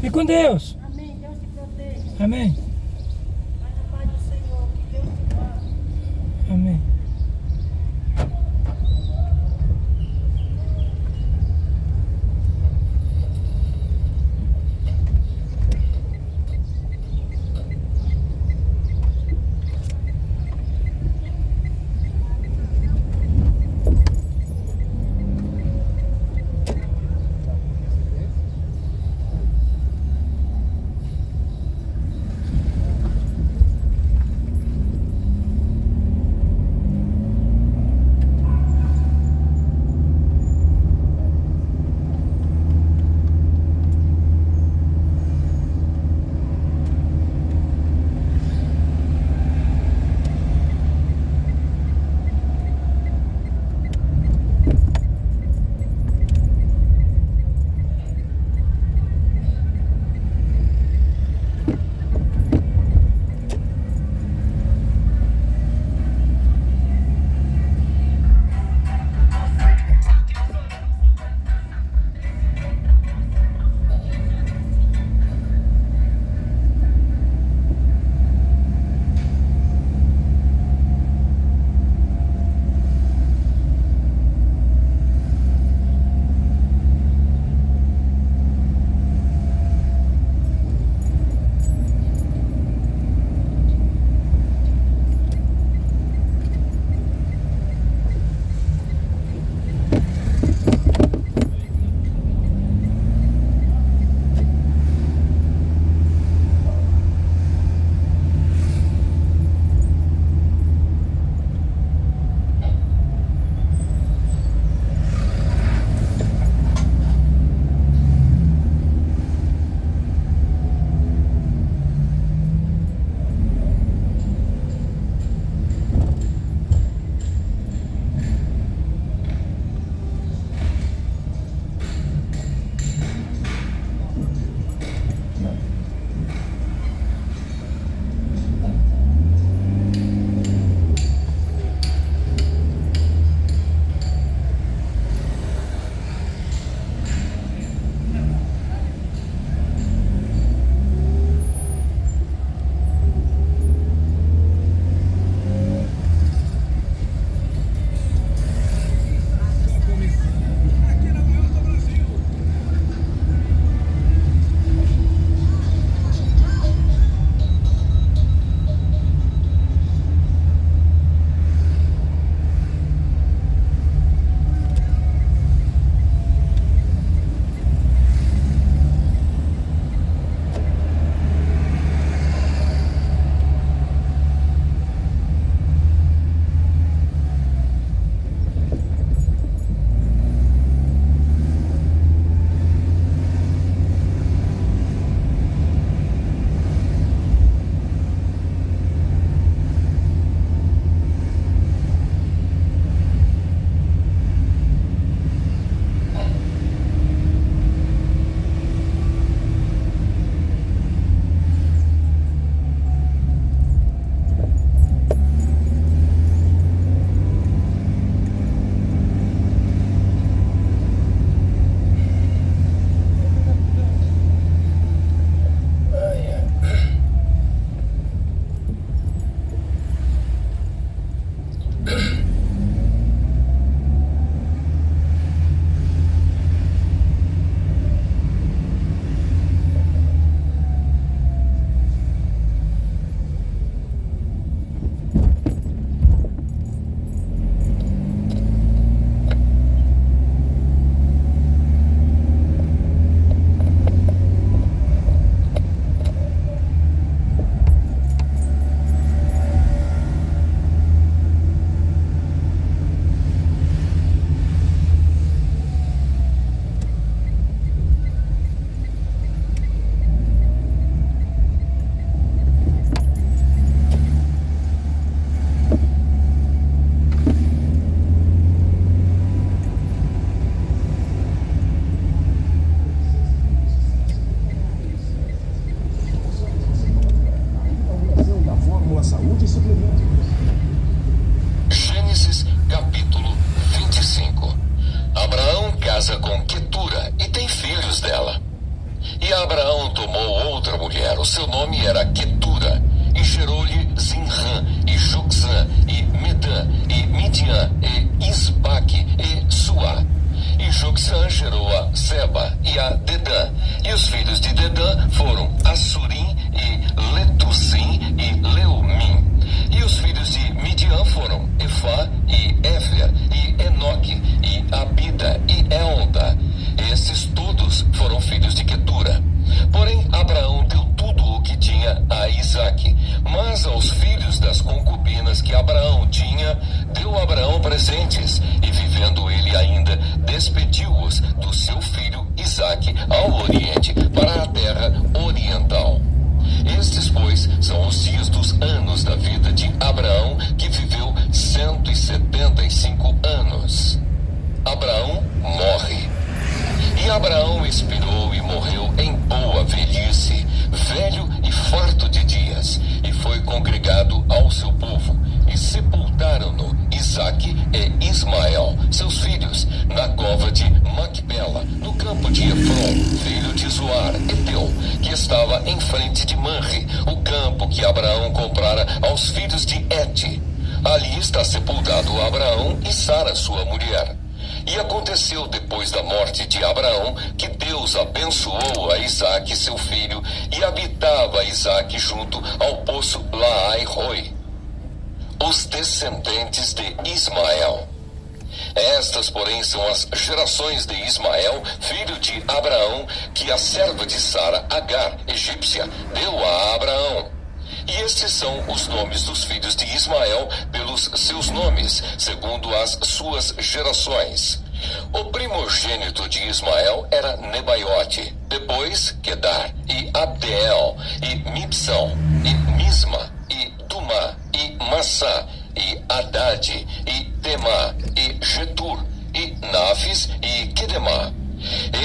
Fique com Deus. Amém. Deus te proteja. Amém. Vai na paz do Senhor. Que Deus te guarde. Amém. casa com Quetura e tem filhos dela. E Abraão tomou outra mulher. O seu nome era Quetura. E gerou-lhe Zinrã, e Joxã, e Medã, e Midian, e Isbaque, e Suá. E Joxã gerou a Seba e a Dedã. E os filhos de Dedã foram Assurim, e Letusim, e Leumim. E os filhos de Midian foram Efá, e Éfer, e Enoque, e Abida, e Elda. Esses todos foram filhos de Quetura. Porém, Abraão deu tudo o que tinha a Isaque. Mas aos filhos das concubinas que Abraão tinha, deu Abraão presentes. E vivendo ele ainda, despediu-os do seu filho Isaque ao oriente, para a terra oriental. Estes, pois, são os dias dos anos da vida de Abraão, que viveu 175 anos. Abraão morre. E Abraão expirou e morreu em boa velhice, velho e farto de dias, e foi congregado ao seu povo, e sepultaram-no Isaque e Ismael, seus filhos, na cova de Macpela, no campo de Efron, filho de Zoar, Eteu, que estava em frente de Manre, o campo que Abraão comprara aos filhos de Et. Ali está sepultado Abraão e Sara, sua mulher. E aconteceu depois da morte de Abraão que Deus abençoou a Isaque, seu filho, e habitava Isaque junto ao poço Laai-Roi. Os descendentes de Ismael. Estas, porém, são as gerações de Ismael, filho de Abraão, que a serva de Sara, Agar, egípcia, deu a Abraão. E estes são os nomes dos filhos de Ismael pelos seus nomes, segundo as suas gerações. O primogênito de Ismael era Nebaiote, depois Quedar, e Abdeel, e Mibsão, e Misma, e Dumá, e Massá, e Haddad, e Temá, e Getur, e Nafis, e Quedemá.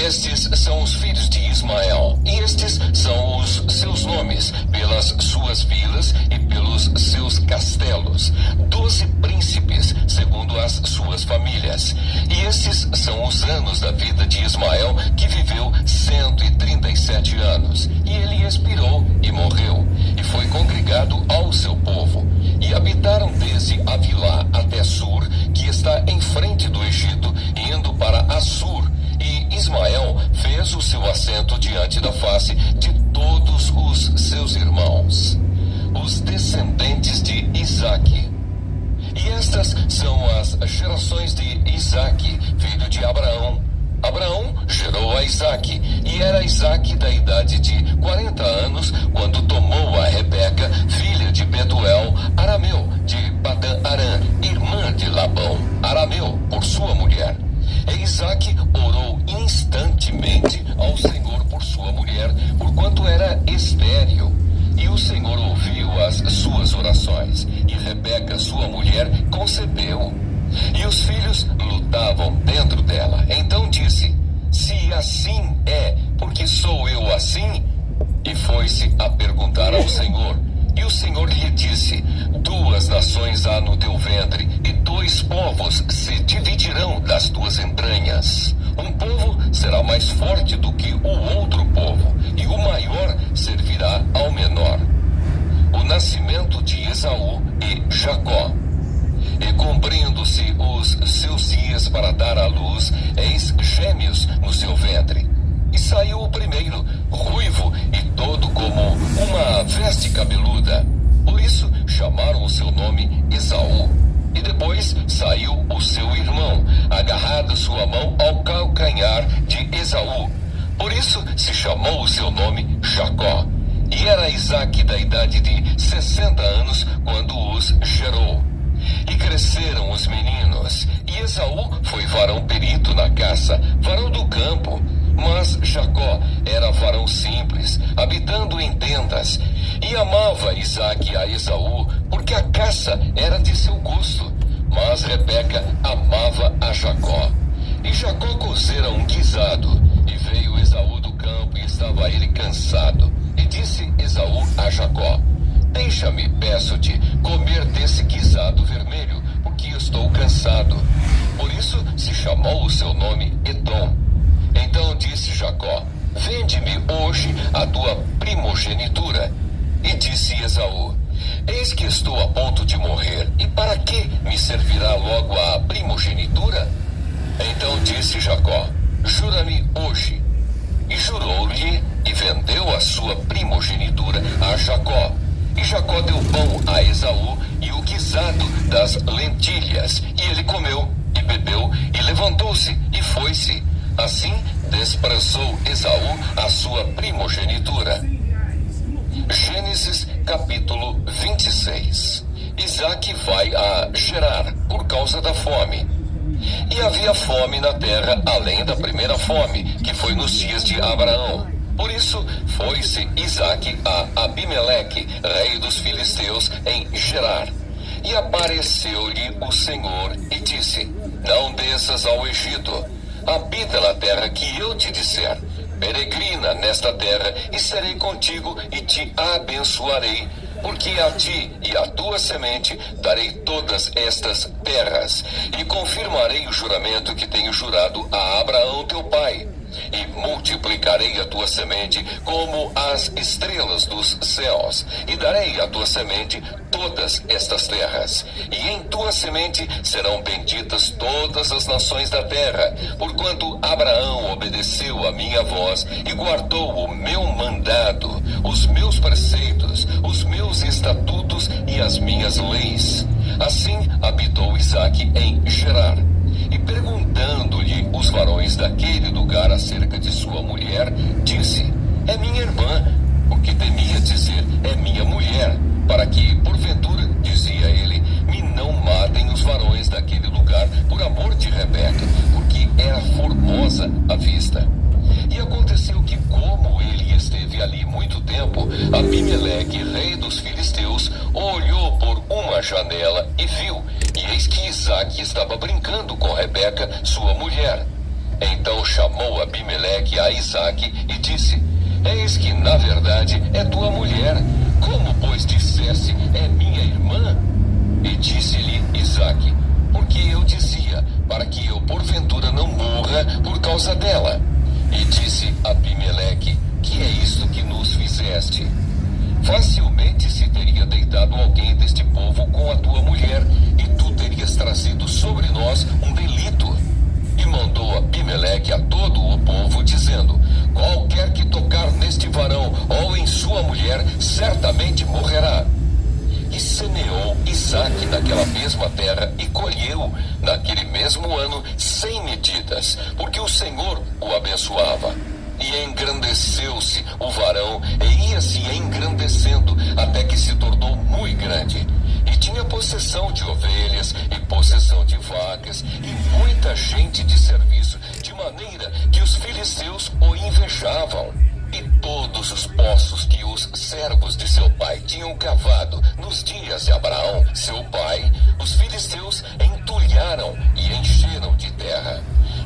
Estes são os filhos de Ismael, e estes são os seus nomes, pelas suas vilas e pelos seus castelos, 12 príncipes, segundo as suas famílias. E estes são os anos da vida de Ismael, que viveu 137 anos. E ele expirou e morreu, e foi congregado ao seu povo. E habitaram desde Avilá até Sur, que está em frente do Egito, indo para Assur. E Ismael fez o seu assento diante da face de todos os seus irmãos, os descendentes de Isaque. E estas são as gerações de Isaque, filho de Abraão. Abraão gerou a Isaque, e era Isaque da idade de 40 anos, quando tomou a Rebeca, filha de Betuel, arameu, de Padã-Arã, irmã de Labão, arameu, por sua mulher. E Isaque orou instantemente ao Senhor por sua mulher, porquanto era estéril. E o Senhor ouviu as suas orações, e Rebeca, sua mulher, concebeu. E os filhos lutavam dentro dela. Então disse: se assim é, porque sou eu assim? E foi-se a perguntar ao Senhor. E o Senhor lhe disse: 2 nações há no teu ventre, e 2 povos se dividirão das tuas entranhas. Um povo será mais forte do que o outro povo, e o maior servirá ao menor. O nascimento de Esaú e Jacó. E cumprindo-se os seus dias para dar à luz, eis gêmeos no seu ventre. E saiu o primeiro, ruivo e todo como uma veste cabeluda. Por isso chamaram o seu nome Esaú. E depois saiu o seu irmão, agarrado sua mão ao calcanhar de Esaú. Por isso se chamou o seu nome Jacó. E era Isaque da idade de 60 anos quando os gerou. E cresceram os meninos, e Esaú foi varão perito na caça, varão do campo. Mas Jacó era varão simples, habitando em tendas. E amava Isaque a Esaú, porque a caça era de seu gosto. Mas Rebeca amava a Jacó. E Jacó cozera um guisado, e veio Esaú do campo, e estava ele cansado. E disse Esaú a Jacó: deixa-me, peço-te, comer desse guisado vermelho, porque estou cansado. Por isso se chamou o seu nome Edom. Então disse Jacó: vende-me hoje a tua primogenitura. E disse Esaú: eis que estou a ponto de morrer, e para que me servirá logo a primogenitura? Então disse Jacó: jura-me hoje. E jurou-lhe, e vendeu a sua primogenitura a Jacó. E Jacó deu pão a Esaú e o guisado das lentilhas. E ele comeu, e bebeu, e levantou-se, e foi-se. Assim desprezou Esaú a sua primogenitura. Gênesis capítulo 26. Isaque vai a Gerar por causa da fome. E havia fome na terra, além da primeira fome, que foi nos dias de Abraão. Por isso foi-se Isaque a Abimeleque, rei dos filisteus, em Gerar. E apareceu-lhe o Senhor e disse: não desças ao Egito, habita na terra que eu te disser. Peregrina nesta terra, e serei contigo e te abençoarei, porque a ti e à tua semente darei todas estas terras, e confirmarei o juramento que tenho jurado a Abraão teu pai. E multiplicarei a tua semente como as estrelas dos céus, e darei à tua semente todas estas terras. E em tua semente serão benditas todas as nações da terra, porquanto Abraão obedeceu a minha voz e guardou o meu mandado, os meus preceitos, os meus estatutos e as minhas leis. Assim habitou Isaque em Gerar. E perguntando-lhe os varões daquele lugar acerca de sua mulher, disse: é minha irmã, porque temia dizer: é minha mulher, para que, porventura, dizia ele, me não matem os varões daquele lugar por amor de Rebeca, porque era formosa à vista. E aconteceu que, como ele esteve ali muito tempo, Abimeleque, rei dos filisteus, olhou por uma janela e viu, e eis que Isaque estava brincando com Rebeca, sua mulher. Então chamou Abimeleque a Isaque e disse: eis que, na verdade, é tua mulher. Como, pois, dissesse: é minha irmã? E disse-lhe Isaque: porque eu dizia, para que eu porventura não morra por causa dela. E disse Abimeleque: que é isto que nos fizeste? Facilmente se teria deitado alguém deste povo com a tua mulher, e tu terias trazido sobre nós um delito. E mandou Abimeleque a todo o povo, dizendo: qualquer que tocar neste varão ou em sua mulher, certamente morrerá. E semeou Isaque naquela mesma terra, e colheu naquele mesmo ano 100 medidas, porque o Senhor o abençoava. E engrandeceu-se o varão, e ia-se engrandecendo, até que se tornou muito grande. E tinha possessão de ovelhas, e possessão de vacas, e muita gente de serviço, de maneira que os filisteus o invejavam. E todos os poços que os servos de seu pai tinham cavado nos dias de Abraão, seu pai, os filisteus entulharam e encheram de terra.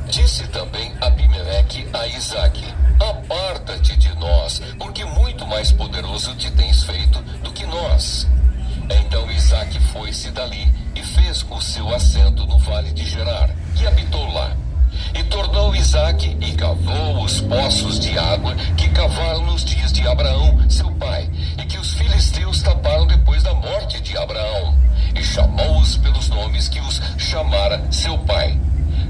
Disse também Abimeleque a Isaque: aparta-te de nós, porque muito mais poderoso te tens feito do que nós. Então Isaque foi-se dali e fez o seu assento no vale de Gerar, e habitou lá. E tornou Isaque e cavou os poços de água que cavaram nos dias de Abraão, seu pai, e que os filisteus taparam depois da morte de Abraão, e chamou-os pelos nomes que os chamara seu pai.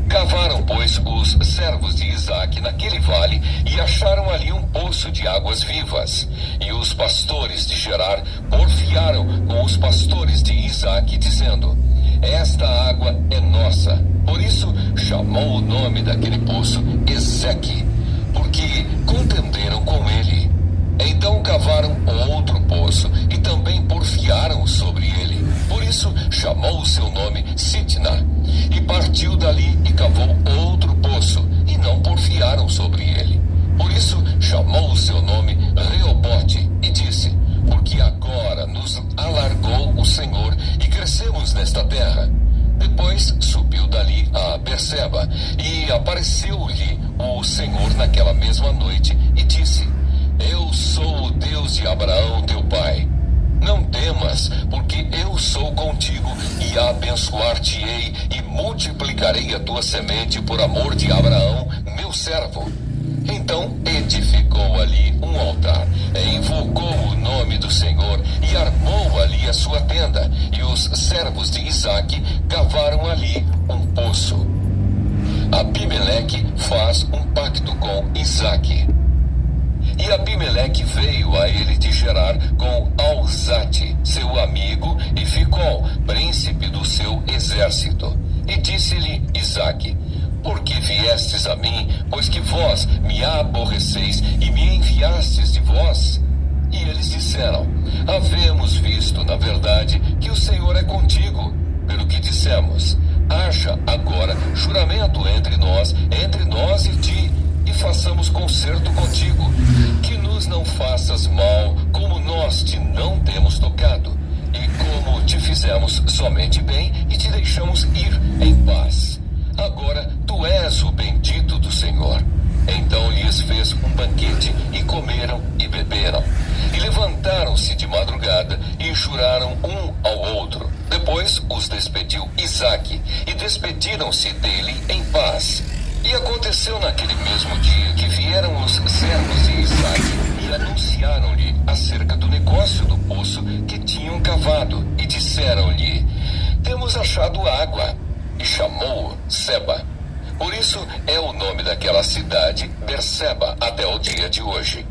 Cavaram, pois, os servos de Isaque naquele vale, e acharam ali um poço de águas vivas. E os pastores de Gerar porfiaram com os pastores de Isaque, dizendo: esta água é nossa. Por isso chamou o nome daquele poço Ezeque, porque contenderam com ele. Então cavaram outro poço, e também porfiaram sobre ele. Por isso chamou o seu nome Sitna. E partiu dali e cavou outro poço, e não porfiaram sobre ele. Por isso chamou o seu nome Reobote, e disse: porque agora nos alargou o Senhor, e crescemos nesta terra. Depois subiu dali a Berseba, e apareceu-lhe o Senhor naquela mesma noite, e disse: eu sou o Deus de Abraão teu pai. Não temas, porque eu sou contigo, e abençoar-te-ei, e multiplicarei a tua semente por amor de Abraão, meu servo. Então edificou ali um altar, invocou o nome do Senhor e armou ali a sua tenda. E os servos de Isaque cavaram ali um poço. Abimeleque faz um pacto com Isaque. E Abimeleque veio a ele de Gerar com Alzate, seu amigo, e Ficol, príncipe do seu exército. E disse-lhe Isaque: por que viestes a mim, pois que vós me aborreceis e me enviastes de vós? E eles disseram: havemos visto, na verdade, que o Senhor é contigo. Pelo que dissemos: haja agora juramento entre nós e ti, e façamos concerto contigo, que nos não faças mal, como nós te não temos tocado, e como te fizemos somente bem e te deixamos ir em paz. Agora tu és o bendito do Senhor. Então lhes fez um banquete, e comeram e beberam. E levantaram-se de madrugada, e juraram um ao outro. Depois os despediu Isaque, e despediram-se dele em paz. E aconteceu naquele mesmo dia que vieram os servos de Isaque e anunciaram-lhe acerca do negócio do poço que tinham cavado, e disseram-lhe: temos achado água. E chamou-o Seba. Por isso é o nome daquela cidade Berseba até o dia de hoje.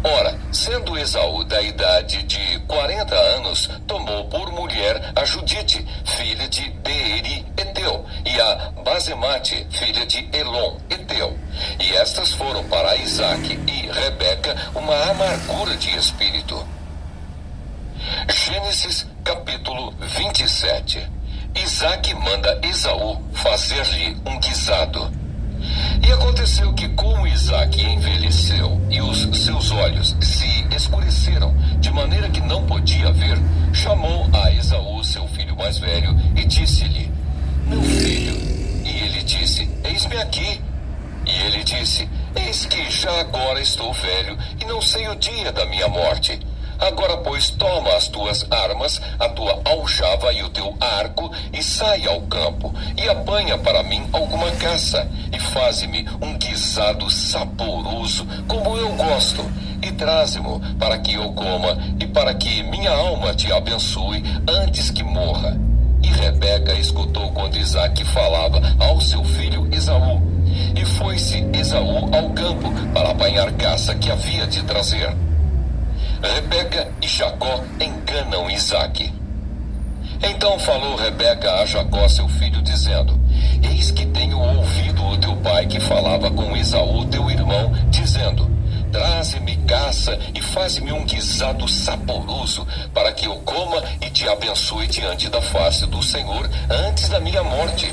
Ora, sendo Esaú da idade de 40 anos, tomou por mulher a Judite, filha de Beeri Eteu, e a Basemate, filha de Elon Eteu. E estas foram para Isaque e Rebeca uma amargura de espírito. Gênesis capítulo 27. Isaque manda Esaú fazer-lhe um guisado. E aconteceu que, como Isaque envelheceu e os seus olhos se escureceram, de maneira que não podia ver, chamou a Esaú, seu filho mais velho, e disse-lhe: meu filho. E ele disse: eis-me aqui. E ele disse: eis que já agora estou velho, e não sei o dia da minha morte. Agora, pois, toma as tuas armas, a tua aljava e o teu arco, e sai ao campo, e apanha para mim alguma caça, e faze-me um guisado saboroso, como eu gosto, e traze-mo para que eu coma, e para que minha alma te abençoe antes que morra. E Rebeca escutou quando Isaque falava ao seu filho Esaú. E foi-se Esaú ao campo para apanhar caça que havia de trazer. Rebeca e Jacó enganam Isaque. Então falou Rebeca a Jacó, seu filho, dizendo: eis que tenho ouvido o teu pai que falava com Esaú, teu irmão, dizendo: traze-me caça e faz-me um guisado saboroso, para que eu coma e te abençoe diante da face do Senhor antes da minha morte.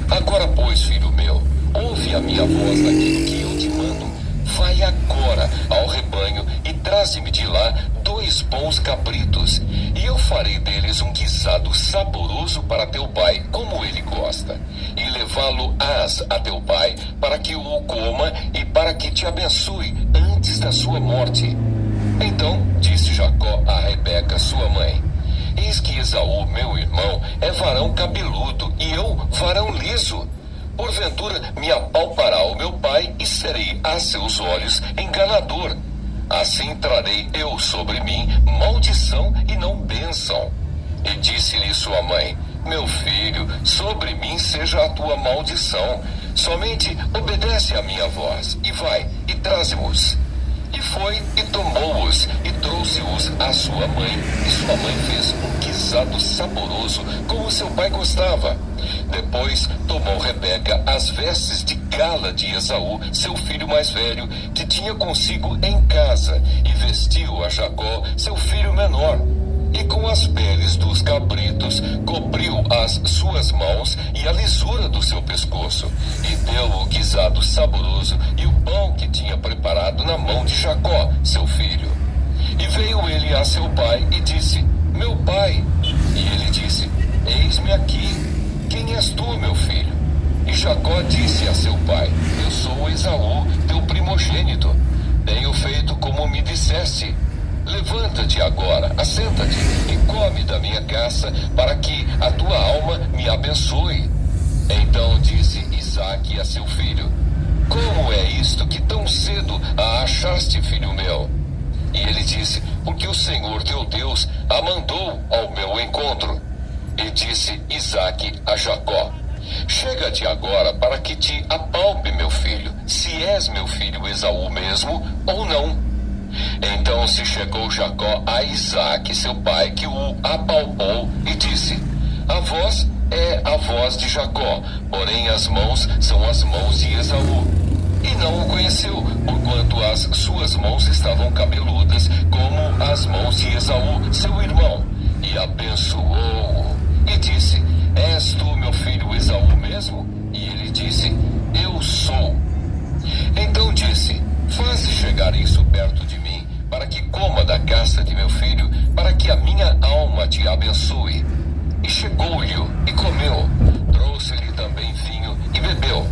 Agora, pois, filho meu, ouve a minha voz naquilo que eu te mando. Vai agora ao rebanho e traze-me de lá 2 bons cabritos, e eu farei deles um guisado saboroso para teu pai, como ele gosta, e levá-lo-ás a teu pai, para que o coma e para que te abençoe antes da sua morte. Então disse Jacó a Rebeca, sua mãe: eis que Esaú, meu irmão, é varão cabeludo, e eu varão liso. Porventura me apalpará o meu pai, e serei a seus olhos enganador. Assim trarei eu sobre mim maldição e não bênção. E disse-lhe sua mãe: meu filho, sobre mim seja a tua maldição. Somente obedece à minha voz, e vai, e traze-mos. E foi, e tomou-os, e trouxe-os à sua mãe. E sua mãe fez um guisado saboroso, como seu pai gostava. Depois tomou Rebeca as vestes de gala de Esaú, seu filho mais velho, que tinha consigo em casa, e vestiu a Jacó, seu filho menor. E com as peles dos cabritos cobriu as suas mãos e a lisura do seu pescoço, e deu o guisado saboroso e o pão que tinha preparado na mão de Jacó, seu filho. E veio ele a seu pai e disse: meu pai. E ele disse: eis-me aqui. Quem és tu, meu filho? E Jacó disse a seu pai: eu sou Esaú, teu primogênito. Tenho feito como me disseste. Levanta-te agora, assenta-te e come da minha caça, para que a tua alma me abençoe. Então disse Isaque a seu filho: como é isto que tão cedo a achaste, filho meu? E ele disse: porque o Senhor teu Deus a mandou ao meu encontro. E disse Isaque a Jacó: chega-te agora para que te apalpe, meu filho, se és meu filho Esaú mesmo ou não. Então se chegou Jacó a Isaque, seu pai, que o apalpou e disse: a voz é a voz de Jacó, porém as mãos são as mãos de Esaú. E não o conheceu, porquanto as suas mãos estavam cabeludas como as mãos de Esaú, seu irmão. E abençoou-o e disse: és tu meu filho Esaú mesmo? E ele disse: eu sou. Então disse: faze chegar isso perto de mim, para que coma da caça de meu filho, para que a minha alma te abençoe. E chegou-lhe e comeu. Trouxe-lhe também vinho e bebeu.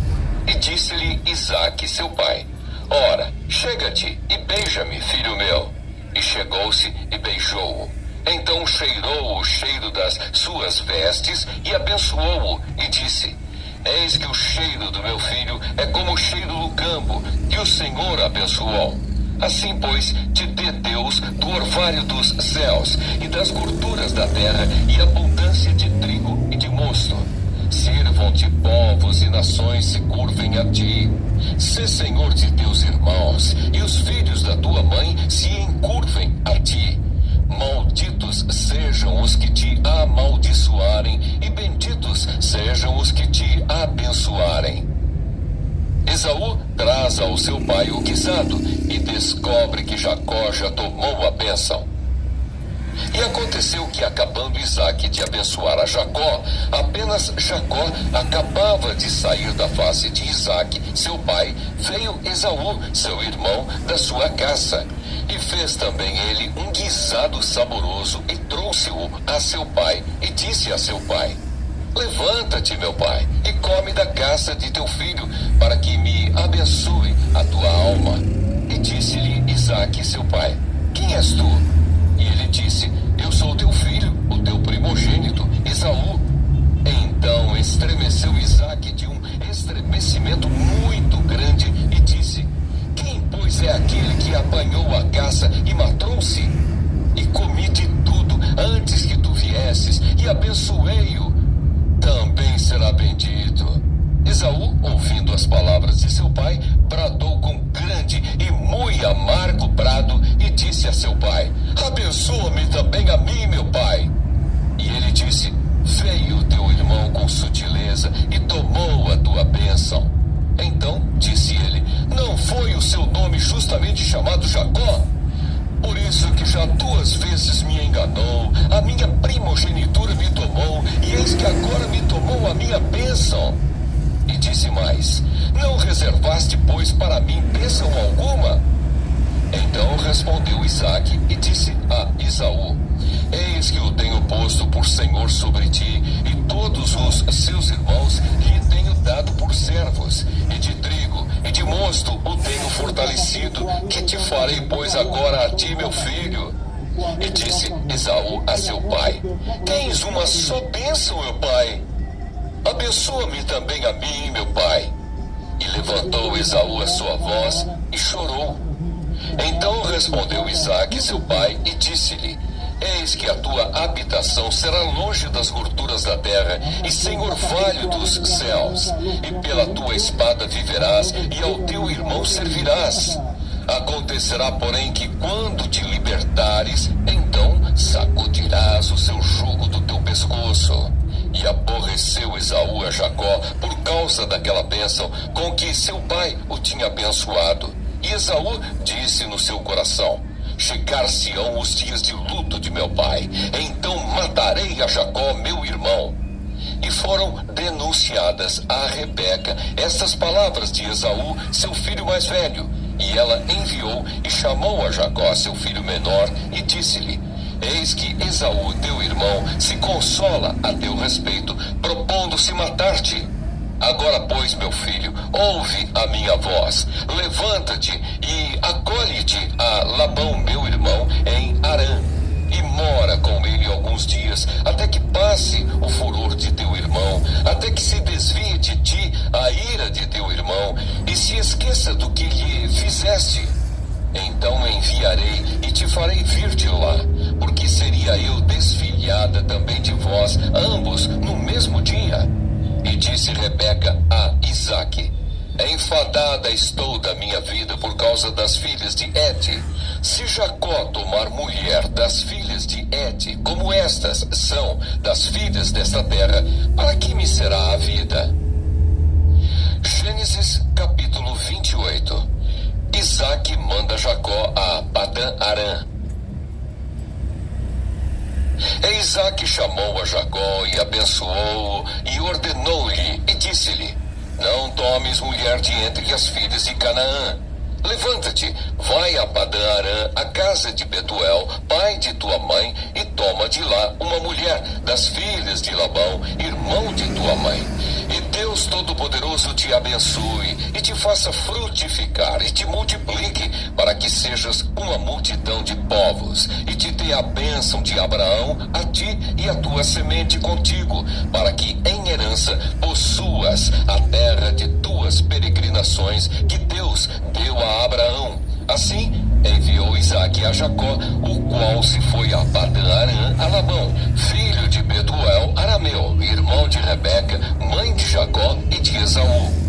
E disse-lhe Isaque, seu pai: ora, chega-te e beija-me, filho meu. E chegou-se e beijou-o. Então cheirou o cheiro das suas vestes e abençoou-o e disse: eis que o cheiro do meu filho é como o cheiro do campo, que o Senhor abençoou. Assim, pois, te dê Deus do orvalho dos céus e das gorduras da terra e abundância de trigo e de mosto. Sirvam-te povos e nações se curvem a ti. Sê senhor de teus irmãos, e os filhos da tua mãe se encurvem a ti. Malditos sejam os que te amaldiçoarem, e benditos sejam os que te abençoarem. Esaú traz ao seu pai o guisado e descobre que Jacó já tomou a bênção. E aconteceu que, acabando Isaque de abençoar a Jacó, apenas Jacó acabava de sair da face de Isaque, seu pai, veio Esaú, seu irmão, da sua caça. E fez também ele um guisado saboroso e trouxe-o a seu pai e disse a seu pai: levanta-te, meu pai, e come da caça de teu filho, para que me abençoe a tua alma. E disse-lhe Isaque, seu pai: quem és tu? E ele disse: eu sou teu filho, o teu primogênito, Esaú. Então estremeceu Isaque de um estremecimento muito grande e disse: quem, pois, é aquele que apanhou a caça e matou-se? E comi de tudo antes que tu viesses, e abençoei-o. Também será bendito. Esaú, ouvindo as palavras de seu pai, bradou com grande e muito amargo brado e disse a seu pai: abençoa-me também a mim, meu pai. E ele disse: veio teu irmão com sutileza e tomou a tua bênção. Então disse ele: não foi o seu nome justamente chamado Jacó? Por isso que já 2 vezes me enganou, a minha primogenitura me tomou, e eis que agora me tomou a minha bênção. E disse mais: não reservaste, pois, para mim bênção alguma? Então respondeu Isaque e disse a Esaú: eis que o tenho posto por senhor sobre ti, e todos os seus irmãos lhe tenho dado por servos, e de trigo e de mosto o tenho fortalecido. Que te farei, pois, agora a ti, meu filho? E disse Esaú a seu pai: tens uma só bênção, meu pai. Abençoa-me também a mim, meu pai. E levantou Esaú a sua voz e chorou. Então respondeu Isaque, seu pai, e disse-lhe: eis que a tua habitação será longe das gorduras da terra e sem orvalho dos céus, e pela tua espada viverás, e ao teu irmão servirás. Acontecerá, porém, que quando te libertares, então sacudirás o seu jugo do teu pescoço. E aborreceu Esaú a Jacó por causa daquela bênção com que seu pai o tinha abençoado. E Esaú disse no seu coração: chegar-se-ão os dias de luto de meu pai, então matarei a Jacó, meu irmão. E foram denunciadas a Rebeca estas palavras de Esaú, seu filho mais velho. E ela enviou e chamou a Jacó, seu filho menor, e disse-lhe: eis que Esaú, teu irmão, se consola a teu respeito, propondo-se matar-te. Agora, pois, meu filho, ouve a minha voz. Levanta-te e acolhe-te a Labão, meu irmão, em Harã, e mora com ele alguns dias, até que passe o furor de teu irmão, até que se desvie de ti a ira de teu irmão, e se esqueça fadada estou da minha vida por causa das filhas de Et. Se Jacó tomar mulher das filhas de Et, como estas são das filhas desta terra, para que me será a vida? Gênesis capítulo 28. Isaque manda Jacó a Padã-Arã. E Isaque chamou a Jacó e abençoou-o e ordenou-lhe e disse-lhe: não tomes mulher de entre as filhas de Canaã. Levanta-te, vai a Padã-Arã, a casa de Betuel, pai de tua mãe, e toma de lá uma mulher das filhas de Labão, irmão de tua mãe. E Deus Todo-Poderoso te abençoe, e te faça frutificar, e te multiplique, para que sejas uma multidão de povos, e te dê a bênção de Abraão a ti e a tua semente contigo, para que em herança possuas a terra de tuas peregrinações, que Deus deu a Abraão. Assim enviou Isaque a Jacó, o qual se foi a Padã-Arã a Labão, filho de Betuel, arameu, irmão de Rebeca, mãe de Jacó e de Esaú.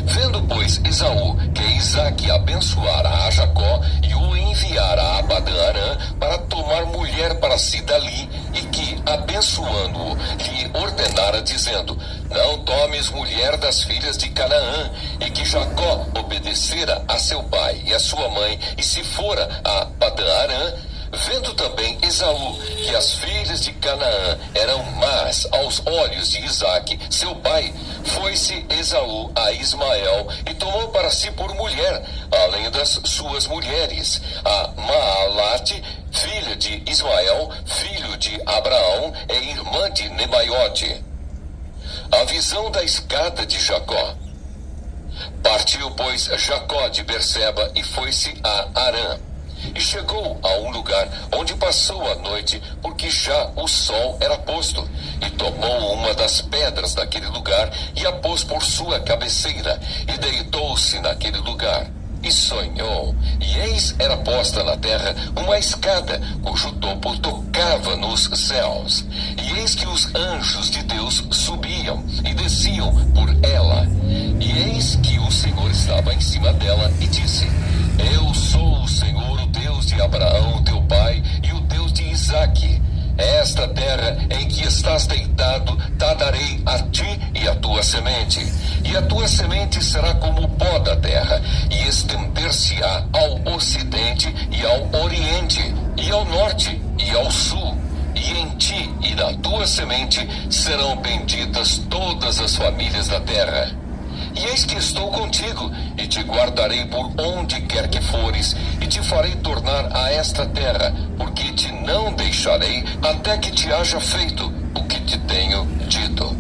Vendo, pois, Esaú que Isaque abençoara a Jacó e o enviara a Padã-Arã para tomar mulher para si dali, e que, abençoando-o, lhe ordenara, dizendo: não tomes mulher das filhas de Canaã, e que Jacó obedecera a seu pai e a sua mãe, e se fora a Padã-Arã, vendo também Esaú que as filhas de Canaã eram más aos olhos de Isaque, seu pai, foi-se Esaú a Ismael e tomou para si por mulher, além das suas mulheres, a Maalate, filha de Ismael, filho de Abraão, e irmã de Nebaiote. A visão da escada de Jacó. Partiu, pois, Jacó de Berseba e foi-se a Harã. E chegou a um lugar onde passou a noite, porque já o sol era posto. E tomou uma das pedras daquele lugar e a pôs por sua cabeceira, e deitou-se naquele lugar. E sonhou, e eis era posta na terra uma escada, cujo topo tocava nos céus. E eis que os anjos de Deus subiam e desciam por ela. E eis que o Senhor estava em cima dela e disse: eu sou o Senhor, o Deus de Abraão, teu pai, e o Deus de Isaque. Esta terra em que estás deitado, te darei a ti e a tua semente. E a tua semente será como o pó da terra, e estender-se-á ao ocidente e ao oriente, e ao norte e ao sul. E em ti e na tua semente serão benditas todas as famílias da terra. E eis que estou contigo, e te guardarei por onde quer que fores, e te farei tornar a esta terra, porque te não deixarei até que te haja feito o que te tenho dito.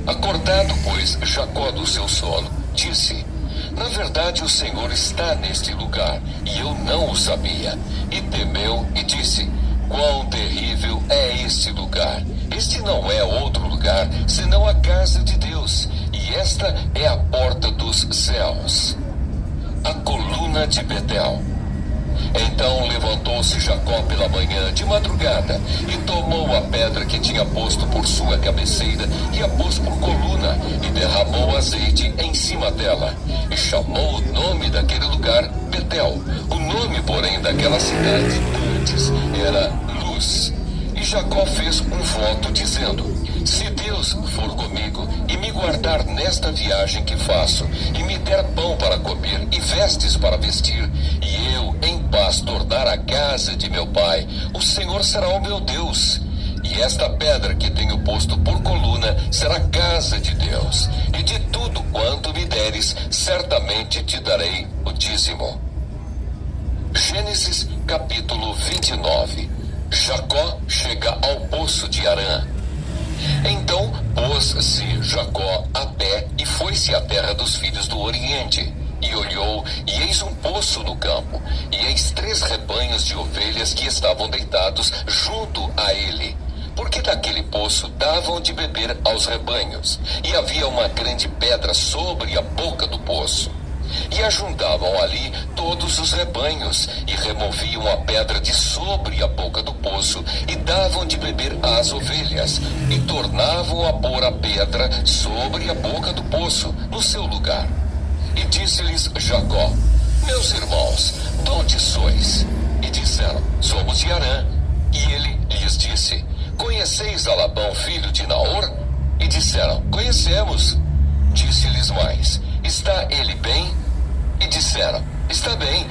Acordado, pois, Jacó do seu sono, disse: na verdade o Senhor está neste lugar, e eu não o sabia. E temeu e disse: quão terrível é este lugar! Este não é outro lugar, senão a casa de Deus, e esta é a porta dos céus. A coluna de Betel. Então levantou-se Jacó pela manhã, de madrugada, e tomou a pedra que tinha posto por sua cabeceira, e a pôs por coluna, e derramou azeite em cima dela, e chamou o nome daquele lugar Betel. O nome, porém, daquela cidade antes era Luz. E Jacó fez um voto, dizendo: se Deus for comigo e me guardar nesta viagem que faço, e me der pão para comer e vestes para vestir, e eu em paz tornar a casa de meu pai, o Senhor será o meu Deus. E esta pedra que tenho posto por coluna será casa de Deus. E de tudo quanto me deres, certamente te darei o dízimo. Gênesis capítulo 29. Jacó chega ao poço de Harã. Então pôs-se Jacó a pé e foi-se à terra dos filhos do Oriente. E olhou, e eis um poço no campo, e eis 3 rebanhos de ovelhas que estavam deitados junto a ele, porque daquele poço davam de beber aos rebanhos, e havia uma grande pedra sobre a boca do poço. E ajuntavam ali todos os rebanhos, e removiam a pedra de sobre a boca do poço, e davam de beber às ovelhas, e tornavam a pôr a pedra sobre a boca do poço, no seu lugar. E disse-lhes Jacó: meus irmãos, de onde sois? E disseram: somos de Harã. E ele lhes disse: conheceis a Labão, filho de Naor? E disseram: conhecemos. Disse-lhes mais: está ele bem? E disseram: está bem.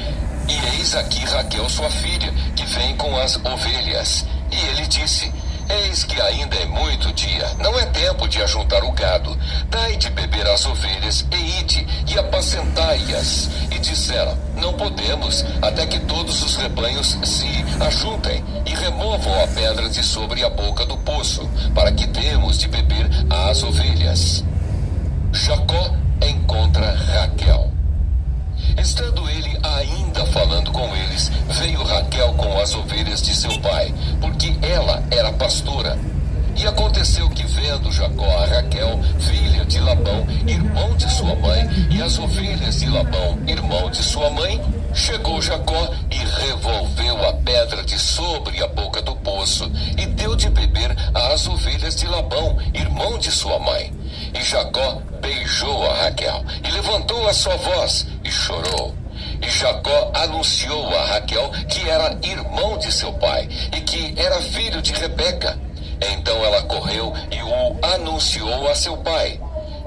E eis aqui Raquel, sua filha, que vem com as ovelhas. E ele disse: eis que ainda é muito dia, não é tempo de ajuntar o gado. Dai de beber às ovelhas e ide e apacentai-as. E disseram: não podemos, até que todos os rebanhos se ajuntem e removam a pedra de sobre a boca do poço, para que demos de beber às ovelhas. Jacó encontra Raquel. Estando ele ainda falando com eles, veio Raquel com as ovelhas de seu pai, porque ela era pastora. E aconteceu que, vendo Jacó a Raquel, filha de Labão, irmão de sua mãe, e as ovelhas de Labão, irmão de sua mãe, chegou Jacó e revolveu a pedra de sobre a boca do poço, e deu de beber às ovelhas de Labão, irmão de sua mãe. E Jacó beijou a Raquel, e levantou a sua voz, e chorou. E Jacó anunciou a Raquel que era irmão de seu pai, e que era filho de Rebeca. Então ela correu e o anunciou a seu pai.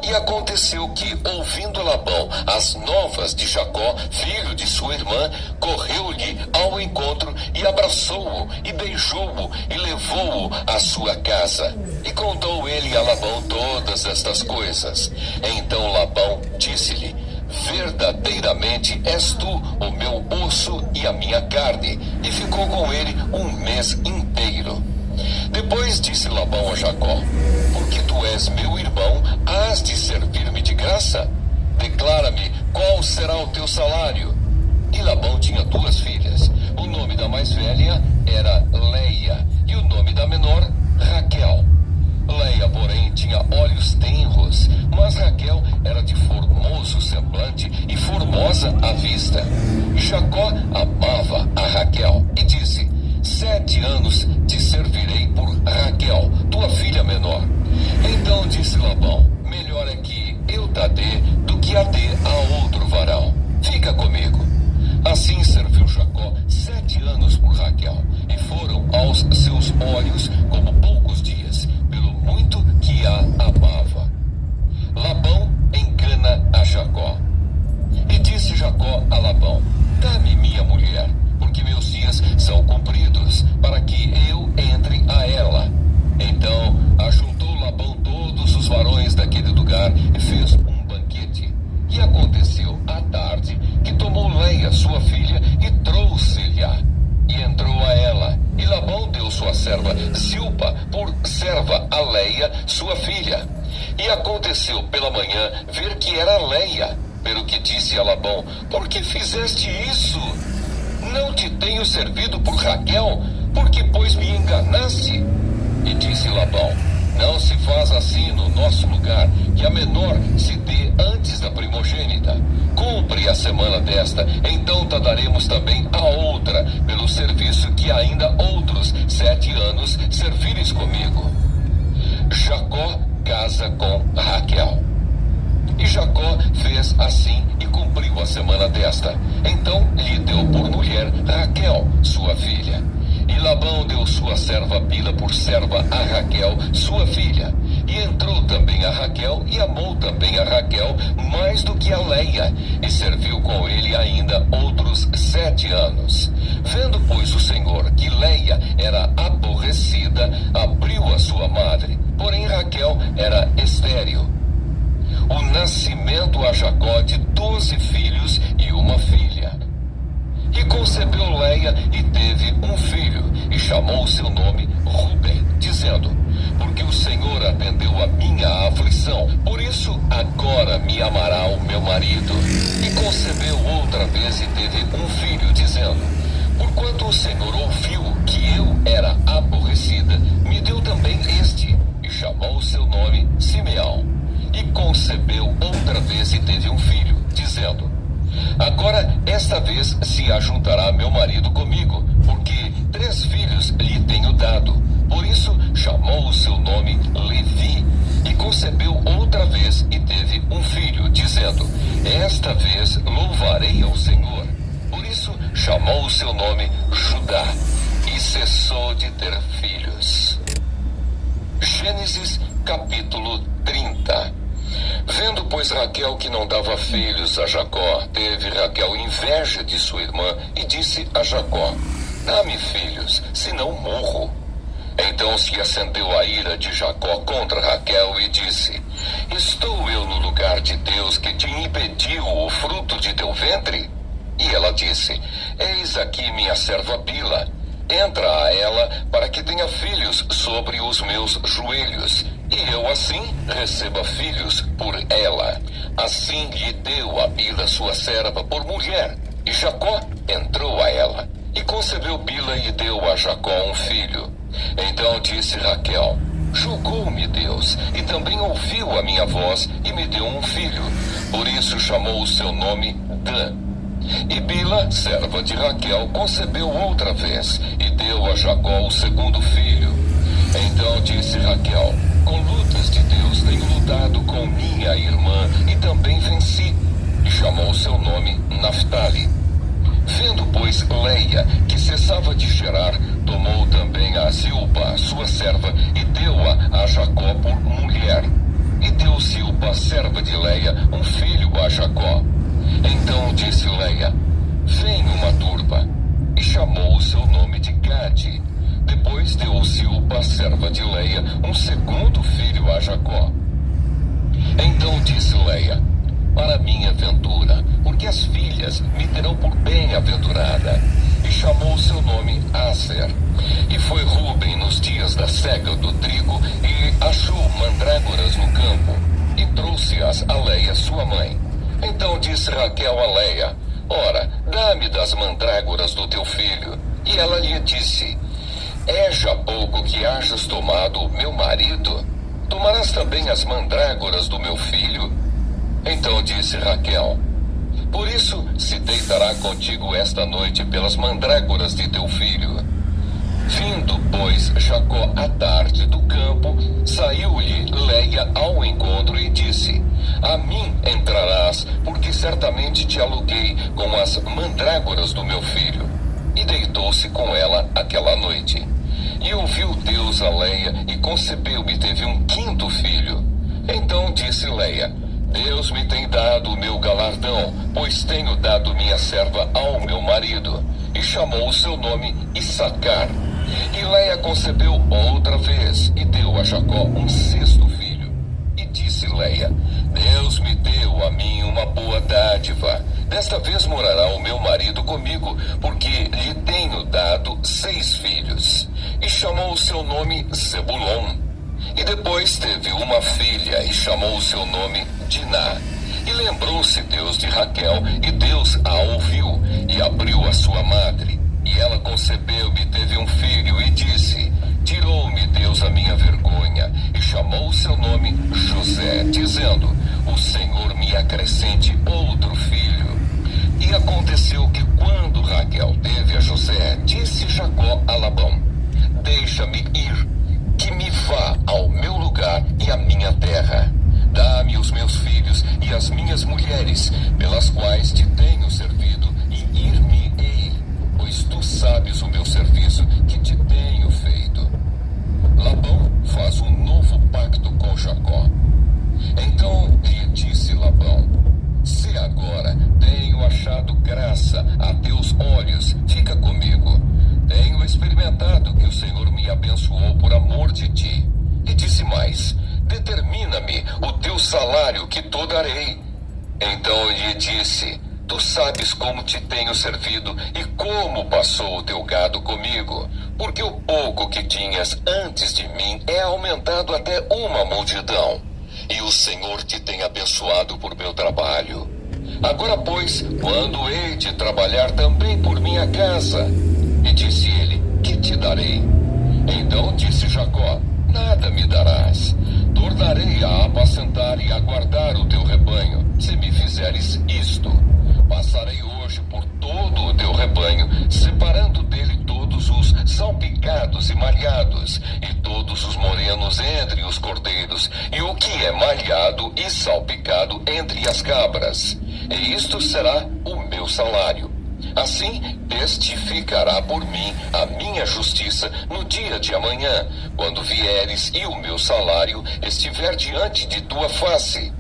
E aconteceu que, ouvindo Labão as novas de Jacó, filho de sua irmã, correu-lhe ao encontro e abraçou-o, e beijou-o, e levou-o à sua casa. E contou ele a Labão todas estas coisas. Então Labão disse-lhe: verdadeiramente és tu o meu osso e a minha carne. E ficou com ele um mês inteiro. Depois disse Labão a Jacó: porque tu és meu irmão, hás de servir-me de graça? Declara-me qual será o teu salário. E Labão tinha duas filhas. O nome da mais velha era Leia, e o nome da menor, Raquel. Leia, porém, tinha olhos tenros, mas Raquel era de formoso semblante e formosa à vista. E Jacó amava a Raquel e disse: 7 anos te servirei por Raquel, tua filha menor. Então disse Labão: melhor é que eu te dê do que a dê a outro varão. Fica comigo. Assim serviu Jacó 7 anos por Raquel, e foram aos seus olhos como poucos dias, pelo muito que a amava. Labão engana a Jacó. E disse Jacó a Labão: dá-me minha mulher, porque meus dias são cumpridos, para que eu entre a ela. Então ajuntou Labão todos os varões daquele lugar e fez um banquete. E aconteceu à tarde que tomou Leia, sua filha, e trouxe-lhe-a. E entrou a ela. E Labão deu sua serva Zilpa por serva a Leia, sua filha. E aconteceu pela manhã ver que era Leia. Pelo que disse a Labão: por que fizeste isso? Não te tenho servido por Raquel, porque pois me enganaste? E disse Labão: não se faz assim no nosso lugar, que a menor se dê antes da primogênita. Cumpre a semana desta, então te daremos também a outra, pelo serviço que ainda outros 7 anos servires comigo. Jacó casa com Raquel. E Jacó fez assim e cumpriu a semana desta. Então lhe deu por mulher Raquel, sua filha. E Labão deu sua serva Bila por serva a Raquel, sua filha. E entrou também a Raquel e amou também a Raquel mais do que a Leia, e serviu com ele ainda outros 7 anos. Vendo, pois, o Senhor que Leia era aborrecida, abriu a sua madre, porém Raquel era estéril. O nascimento a Jacó de 12 filhos e uma filha. E concebeu Leia e teve um filho, e chamou o seu nome Ruben, dizendo: porque o Senhor atendeu a minha aflição, por isso agora me amará o meu marido. E concebeu outra vez e teve um filho, dizendo: porquanto o Senhor ouviu que eu era aborrecida, me deu também este, e chamou o seu nome Simeão. E concebeu outra vez e teve um filho, dizendo: agora esta vez se ajuntará meu marido comigo, porque 3 filhos lhe tenho dado. Por isso chamou o seu nome Levi. E concebeu outra vez e teve um filho, dizendo: esta vez louvarei ao Senhor. Por isso chamou o seu nome Judá e cessou de ter filhos. Gênesis capítulo 30. Vendo, pois, Raquel que não dava filhos a Jacó, teve Raquel inveja de sua irmã e disse a Jacó: dá-me filhos, senão morro. Então se acendeu a ira de Jacó contra Raquel e disse: estou eu no lugar de Deus que te impediu o fruto de teu ventre? E ela disse: eis aqui minha serva Bila. Entra a ela para que tenha filhos sobre os meus joelhos, e eu assim receba filhos por ela. Assim lhe deu a Bila sua serva por mulher, e Jacó entrou a ela. E concebeu Bila e deu a Jacó um filho. Então disse Raquel: julgou-me Deus, e também ouviu a minha voz, e me deu um filho. Por isso chamou o seu nome Dan. E Bila, serva de Raquel, concebeu outra vez, e deu a Jacó o segundo filho. Então disse Raquel: com lutas de Deus tenho lutado com minha irmã, e também venci. E chamou o seu nome Naftali. Vendo, pois, Leia, que cessava de gerar, tomou também a Zilpa, sua serva, e deu-a a Jacó por mulher. E deu Zilpa, serva de Leia, um filho a Jacó. Então disse Leia: vem uma turba. E chamou o seu nome de Gade. Depois deu Zilpa, serva de Leia, um segundo filho a Jacó. Então disse Leia: para minha ventura, porque as filhas me terão por bem-aventurada. E chamou o seu nome Aser. E foi Ruben nos dias da cega do trigo, e achou mandrágoras no campo, e trouxe-as a Leia, sua mãe. Então disse Raquel a Leia: ora, dá-me das mandrágoras do teu filho. E ela lhe disse: é já pouco que hajas tomado o meu marido? Tomarás também as mandrágoras do meu filho? Então disse Raquel: por isso se deitará contigo esta noite pelas mandrágoras de teu filho. Vindo, pois, Jacó à tarde do campo, saiu-lhe Leia ao encontro e disse: a mim entrarás, porque certamente te aluguei com as mandrágoras do meu filho. E deitou-se com ela aquela noite. E ouviu Deus a Leia, e concebeu e teve um quinto filho. Então disse Leia: Deus me tem dado o meu galardão, pois tenho dado minha serva ao meu marido. E chamou o seu nome Issacar. E Leia concebeu outra vez, e deu a Jacó um sexto filho. E disse Leia: Deus me deu a mim uma boa dádiva. Desta vez morará o meu marido comigo, porque lhe tenho dado 6 filhos. E chamou o seu nome Zebulon. E depois teve uma filha, e chamou o seu nome Diná. E lembrou-se Deus de Raquel, e Deus a ouviu, e abriu a sua madre. E ela concebeu e teve um filho, e disse: tirou-me Deus a minha vergonha. E chamou o seu nome José, dizendo: o Senhor me acrescente outro filho. E aconteceu que quando Raquel teve a José, disse Jacó a Labão: deixa-me ir, que me vá ao meu lugar e à minha terra. Dá-me os meus filhos e as minhas mulheres, pelas quais te tenho servido, e ir-me-ei, pois tu sabes o meu serviço que te tenho feito. Labão faz um novo pacto com Jacó. Então lhe disse Labão: se agora tenho achado graça a teus olhos, fica comigo. Tenho experimentado que o Senhor me abençoou por amor de ti. E disse mais: determina-me o teu salário que te darei. Então lhe disse: tu sabes como te tenho servido e como passou o teu gado comigo, porque o pouco que tinhas antes de mim é aumentado até uma multidão. E o Senhor te tem abençoado por meu trabalho. Agora, pois, quando hei de trabalhar também por minha casa? E disse ele: que te darei? Então disse Jacó: nada me darás. Tornarei a apacentar e a guardar o teu rebanho, se me fizeres isto. Passarei hoje por todo o teu rebanho, separando dele todos os salpicados e malhados, e todos os morenos entre os cordeiros, e o que que é malhado e salpicado entre as cabras, e isto será o meu salário. Assim testificará por mim a minha justiça no dia de amanhã, quando vieres e o meu salário estiver diante de tua face.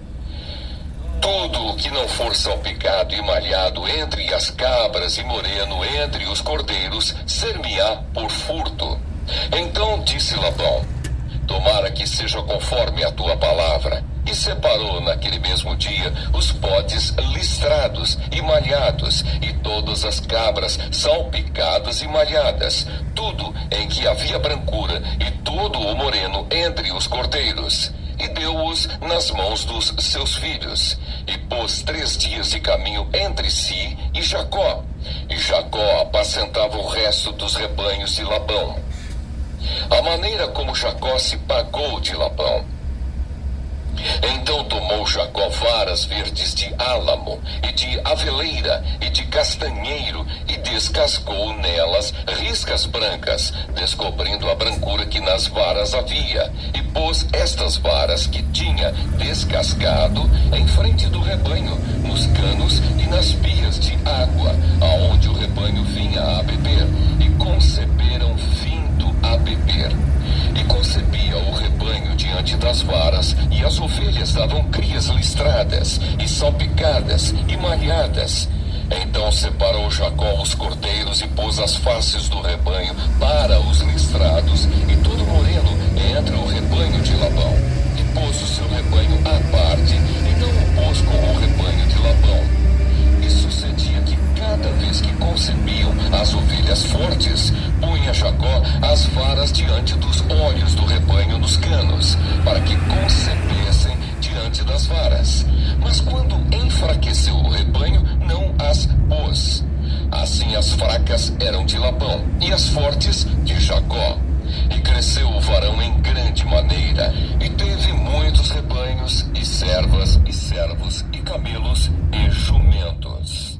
Tudo o que não for salpicado e malhado entre as cabras e moreno entre os cordeiros, ser-me-á por furto. Então disse Labão: tomara que seja conforme a tua palavra. E separou naquele mesmo dia os bodes listrados e malhados, e todas as cabras salpicadas e malhadas, tudo em que havia brancura, e todo o moreno entre os cordeiros. E deu-os nas mãos dos seus filhos, e pôs 3 dias de caminho entre si e Jacó. E Jacó apacentava o resto dos rebanhos de Labão. A maneira como Jacó se pagou de Labão. Então tomou Jacó varas verdes de álamo, e de aveleira, e de castanheiro, e descascou nelas riscas brancas, descobrindo a brancura que nas varas havia, e pôs estas varas que tinha descascado em frente do rebanho, nos canos e nas pias de água, aonde o rebanho vinha a beber, e conceberam vindo a beber. E concebia o rebanho diante das varas, e as ovelhas davam crias listradas, e salpicadas, e malhadas. Então separou Jacó os cordeiros, e pôs as faces do rebanho para os listrados, e todo moreno entre o rebanho de Labão. E pôs o seu rebanho à parte, e não o pôs com o rebanho de Labão. E sucedia que cada vez que concebiam as ovelhas fortes, punha Jacó as varas diante dos olhos do rebanho nos canos, para que concebessem diante das varas. Mas quando enfraqueceu o rebanho, não as pôs. Assim as fracas eram de Labão, e as fortes de Jacó. E cresceu o varão em grande maneira, e teve muitos rebanhos, e servas, e servos, e camelos, e jumentos.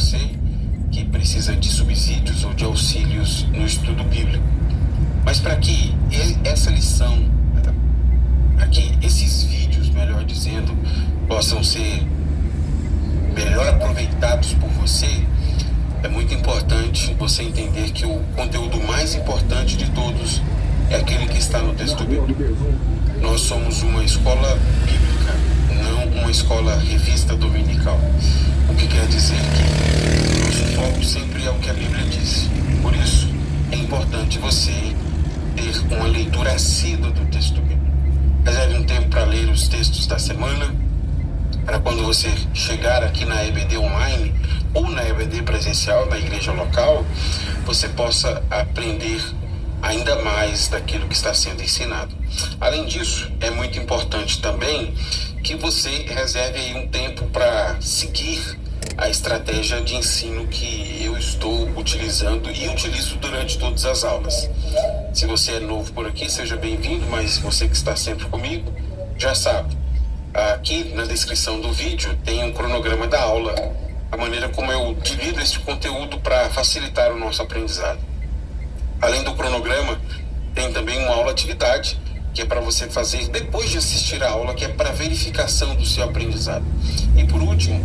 você que precisa de subsídios ou de auxílios no estudo bíblico. Mas para que essa lição, para que esses vídeos, melhor dizendo, possam ser melhor aproveitados por você, é muito importante você entender que o conteúdo mais importante de todos é aquele que está no texto bíblico. Nós somos uma escola bíblica, não uma escola revista dominical. O que quer dizer que o nosso foco sempre é o que a Bíblia diz. Por isso, é importante você ter uma leitura assídua do texto bíblico. Reserve um tempo para ler os textos da semana, para quando você chegar aqui na EBD online ou na EBD presencial, na igreja local, você possa aprender ainda mais daquilo que está sendo ensinado. Além disso, é muito importante também que você reserve aí um tempo para seguir a estratégia de ensino que eu estou utilizando e utilizo durante todas as aulas. Se você é novo por aqui, seja bem-vindo, mas você que está sempre comigo, já sabe. Aqui na descrição do vídeo tem um cronograma da aula, a maneira como eu divido este conteúdo para facilitar o nosso aprendizado. Além do cronograma, tem também uma aula atividade, que é para você fazer depois de assistir a aula, que é para verificação do seu aprendizado. E por último,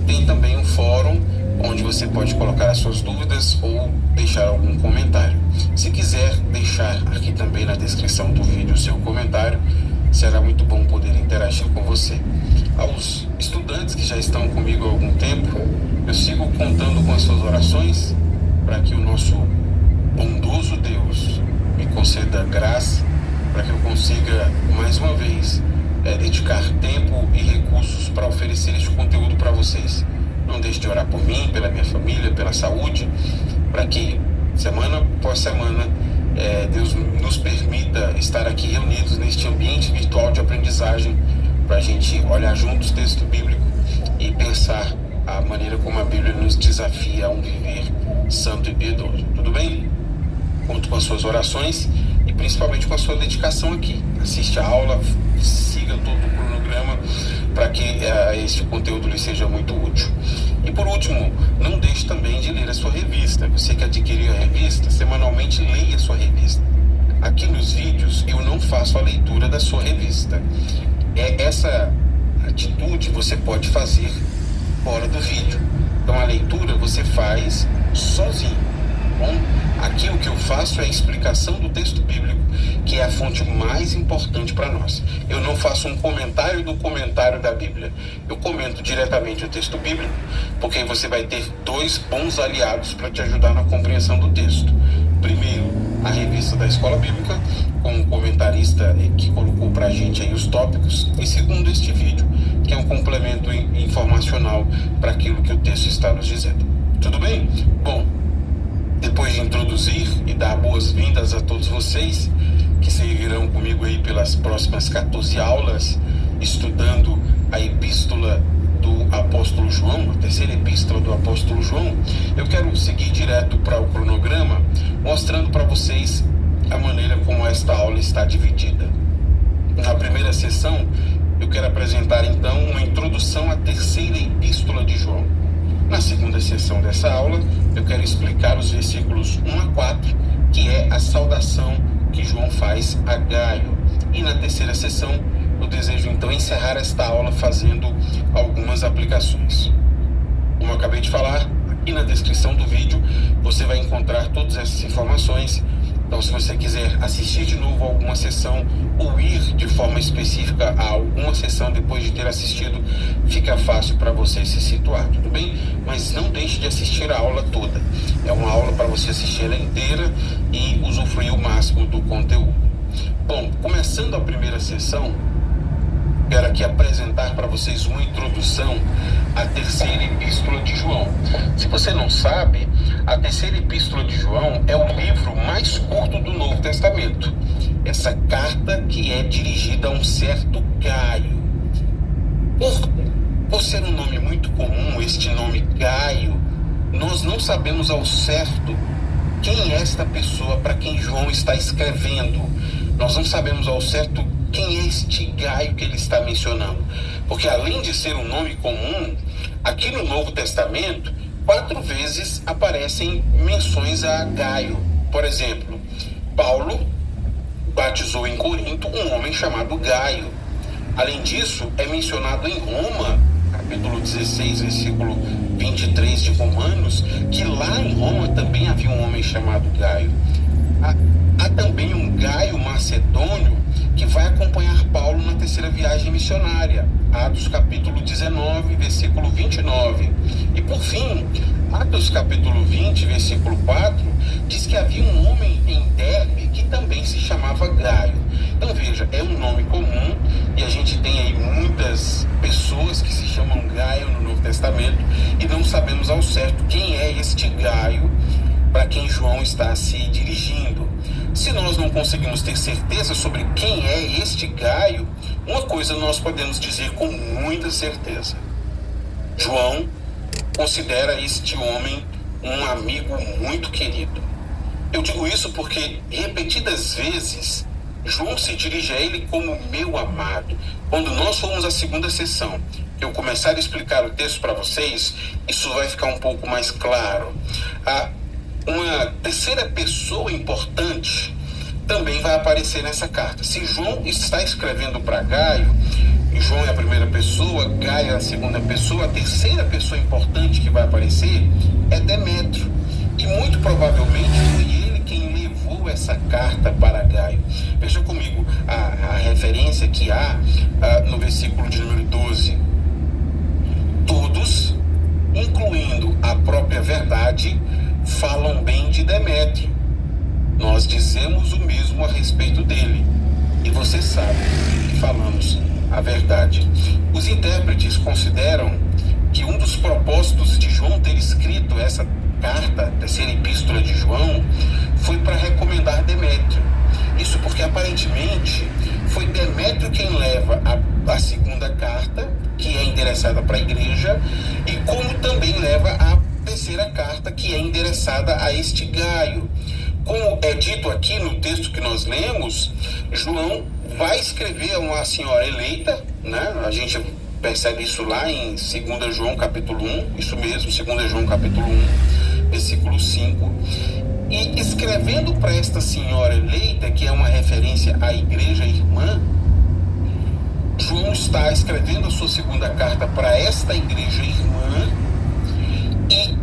tem também um fórum, onde você pode colocar as suas dúvidas ou deixar algum comentário. Se quiser deixar aqui também na descrição do vídeo o seu comentário, será muito bom poder interagir com você. Aos estudantes que já estão comigo há algum tempo, eu sigo contando com as suas orações para que o nosso bondoso Deus me conceda graça para que eu consiga, mais uma vez, dedicar tempo e recursos para oferecer este conteúdo para vocês. Não deixe de orar por mim, pela minha família, pela saúde, para que, semana após semana, Deus nos permita estar aqui reunidos neste ambiente virtual de aprendizagem, para a gente olhar juntos o texto bíblico e pensar a maneira como a Bíblia nos desafia a um viver santo e piedoso. Tudo bem? Conto com as suas orações e principalmente com a sua dedicação aqui. Assiste a aula, siga todo o cronograma para que este conteúdo lhe seja muito útil. E por último, não deixe também de ler a sua revista. Você que adquiriu a revista, semanalmente leia a sua revista. Aqui nos vídeos eu não faço a leitura da sua revista. Essa atitude você pode fazer fora do vídeo. Então a leitura você faz sozinho. Bom, aqui o que eu faço é a explicação do texto bíblico, que é a fonte mais importante para nós. Eu não faço um comentário do comentário da Bíblia. Eu comento diretamente o texto bíblico, porque aí você vai ter dois bons aliados para te ajudar na compreensão do texto. Primeiro, a revista da Escola Bíblica, com um comentarista que colocou para a gente aí os tópicos. E segundo, este vídeo, que é um complemento informacional para aquilo que o texto está nos dizendo. Tudo bem? Bom, depois de introduzir e dar boas-vindas a todos vocês que seguirão comigo aí pelas próximas 14 aulas, estudando a epístola do apóstolo João, a terceira epístola do apóstolo João, eu quero seguir direto para o cronograma, mostrando para vocês a maneira como esta aula está dividida. Na primeira sessão, eu quero apresentar então uma introdução à terceira epístola de João. Na segunda sessão dessa aula, eu quero explicar os versículos 1 a 4, que é a saudação que João faz a Gaio. E na terceira sessão, eu desejo então encerrar esta aula fazendo algumas aplicações. Como eu acabei de falar, aqui na descrição do vídeo, você vai encontrar todas essas informações. Então, se você quiser assistir de novo a alguma sessão ou ir de forma específica a alguma sessão depois de ter assistido, fica fácil para você se situar, tudo bem? Mas não deixe de assistir a aula toda. É uma aula para você assistir ela inteira e usufruir o máximo do conteúdo. Bom, começando a primeira sessão, quero aqui apresentar para vocês uma introdução à terceira epístola de João. Se você não sabe, a terceira epístola de João é o livro mais curto do Novo Testamento. Essa carta que é dirigida a um certo Gaio. Por ser um nome muito comum, este nome Gaio, nós não sabemos ao certo quem é esta pessoa para quem João está escrevendo. Nós não sabemos ao certo quem é este Gaio que ele está mencionando. Porque além de ser um nome comum, aqui no Novo Testamento 4 vezes aparecem menções a Gaio. Por exemplo, Paulo batizou em Corinto um homem chamado Gaio. Além disso, é mencionado em Roma, capítulo 16, versículo 23 de Romanos, que lá em Roma também havia um homem chamado Gaio. Há também um Gaio macedônio que vai acompanhar Paulo na terceira viagem missionária, Atos capítulo 19, versículo 29. E por fim, Atos capítulo 20, versículo 4, diz que havia um homem em Derbe que também se chamava Gaio. Então veja, é um nome comum e a gente tem aí muitas pessoas que se chamam Gaio no Novo Testamento e não sabemos ao certo quem é este Gaio para quem João está se dirigindo. Se nós não conseguimos ter certeza sobre quem é este Gaio, uma coisa nós podemos dizer com muita certeza: João considera este homem um amigo muito querido. Eu digo isso porque repetidas vezes João se dirige a ele como meu amado. Quando nós formos à segunda sessão, eu começar a explicar o texto para vocês, isso vai ficar um pouco mais claro. Uma terceira pessoa importante também vai aparecer nessa carta. Se João está escrevendo para Gaio, João é a primeira pessoa, Gaio é a segunda pessoa, a terceira pessoa importante que vai aparecer é Demétrio. E muito provavelmente foi ele quem levou essa carta para Gaio. Veja comigo a referência que há no versículo de número 12. Todos, incluindo a própria verdade, falam bem de Demétrio. Nós dizemos o mesmo a respeito dele, e você sabe que falamos a verdade. Os intérpretes consideram que um dos propósitos de João ter escrito essa carta, a terceira epístola de João, foi para recomendar Demétrio. Isso porque aparentemente foi Demétrio quem leva a segunda carta, que é endereçada para a igreja, e como também leva a terceira carta, que é endereçada a este Gaio. Como é dito aqui no texto que nós lemos, João vai escrever a uma senhora eleita, né? A gente percebe isso lá em 2 João capítulo 1, isso mesmo, 2 João capítulo 1, versículo 5. E escrevendo para esta senhora eleita, que é uma referência à igreja irmã, João está escrevendo a sua segunda carta para esta igreja irmã e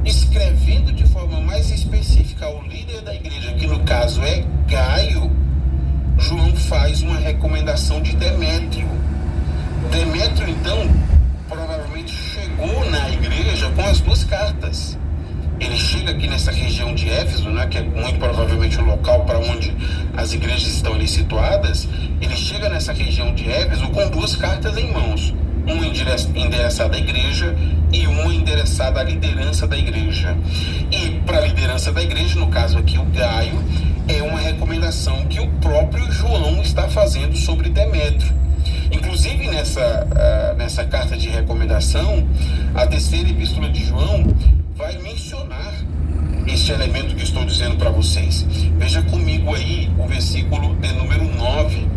escrevendo de forma mais específica ao líder da igreja, que no caso é Gaio. João faz uma recomendação de Demétrio. Demétrio, então, provavelmente chegou na igreja com as duas cartas. Ele chega aqui nessa região de Éfeso, né, que é muito provavelmente o local para onde as igrejas estão ali situadas. Ele chega nessa região de Éfeso com duas cartas em mãos. Uma endereçada à igreja e uma endereçada à liderança da igreja. E para a liderança da igreja, no caso aqui o Gaio, é uma recomendação que o próprio João está fazendo sobre Demétrio. Inclusive nessa carta de recomendação, a terceira epístola de João vai mencionar este elemento que estou dizendo para vocês. Veja comigo aí o versículo de número 9.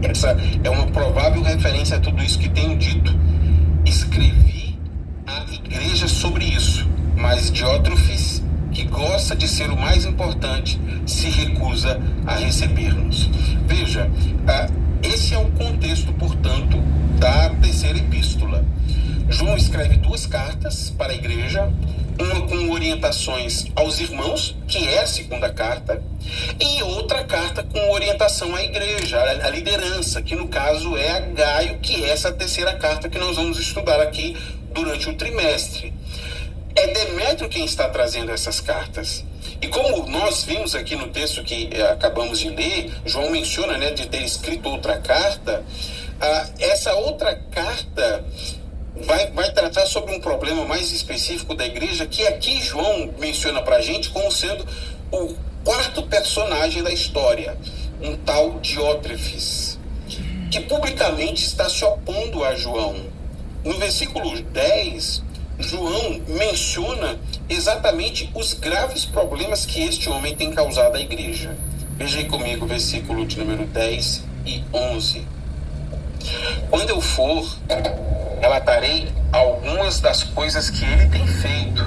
Essa é uma provável referência a tudo isso que tenho dito. Escrevi à igreja sobre isso, mas Diótrefes, que gosta de ser o mais importante, se recusa a receber-nos. Veja, esse é o contexto, portanto, da terceira epístola. João escreve duas cartas para a igreja, uma com orientações aos irmãos, que é a segunda carta, e outra carta com orientação à igreja, à liderança, que no caso é a Gaio, que é essa terceira carta que nós vamos estudar aqui durante o trimestre. É Demétrio quem está trazendo essas cartas. E como nós vimos aqui no texto que acabamos de ler, João menciona, né, de ter escrito outra carta. Essa outra carta vai tratar sobre um problema mais específico da igreja, que aqui João menciona para a gente como sendo o quarto personagem da história, um tal Diótrefes, que publicamente está se opondo a João. No versículo 10, João menciona exatamente os graves problemas que este homem tem causado à igreja. Veja aí comigo o versículo de número 10 e 11. Quando eu for, relatarei algumas das coisas que ele tem feito,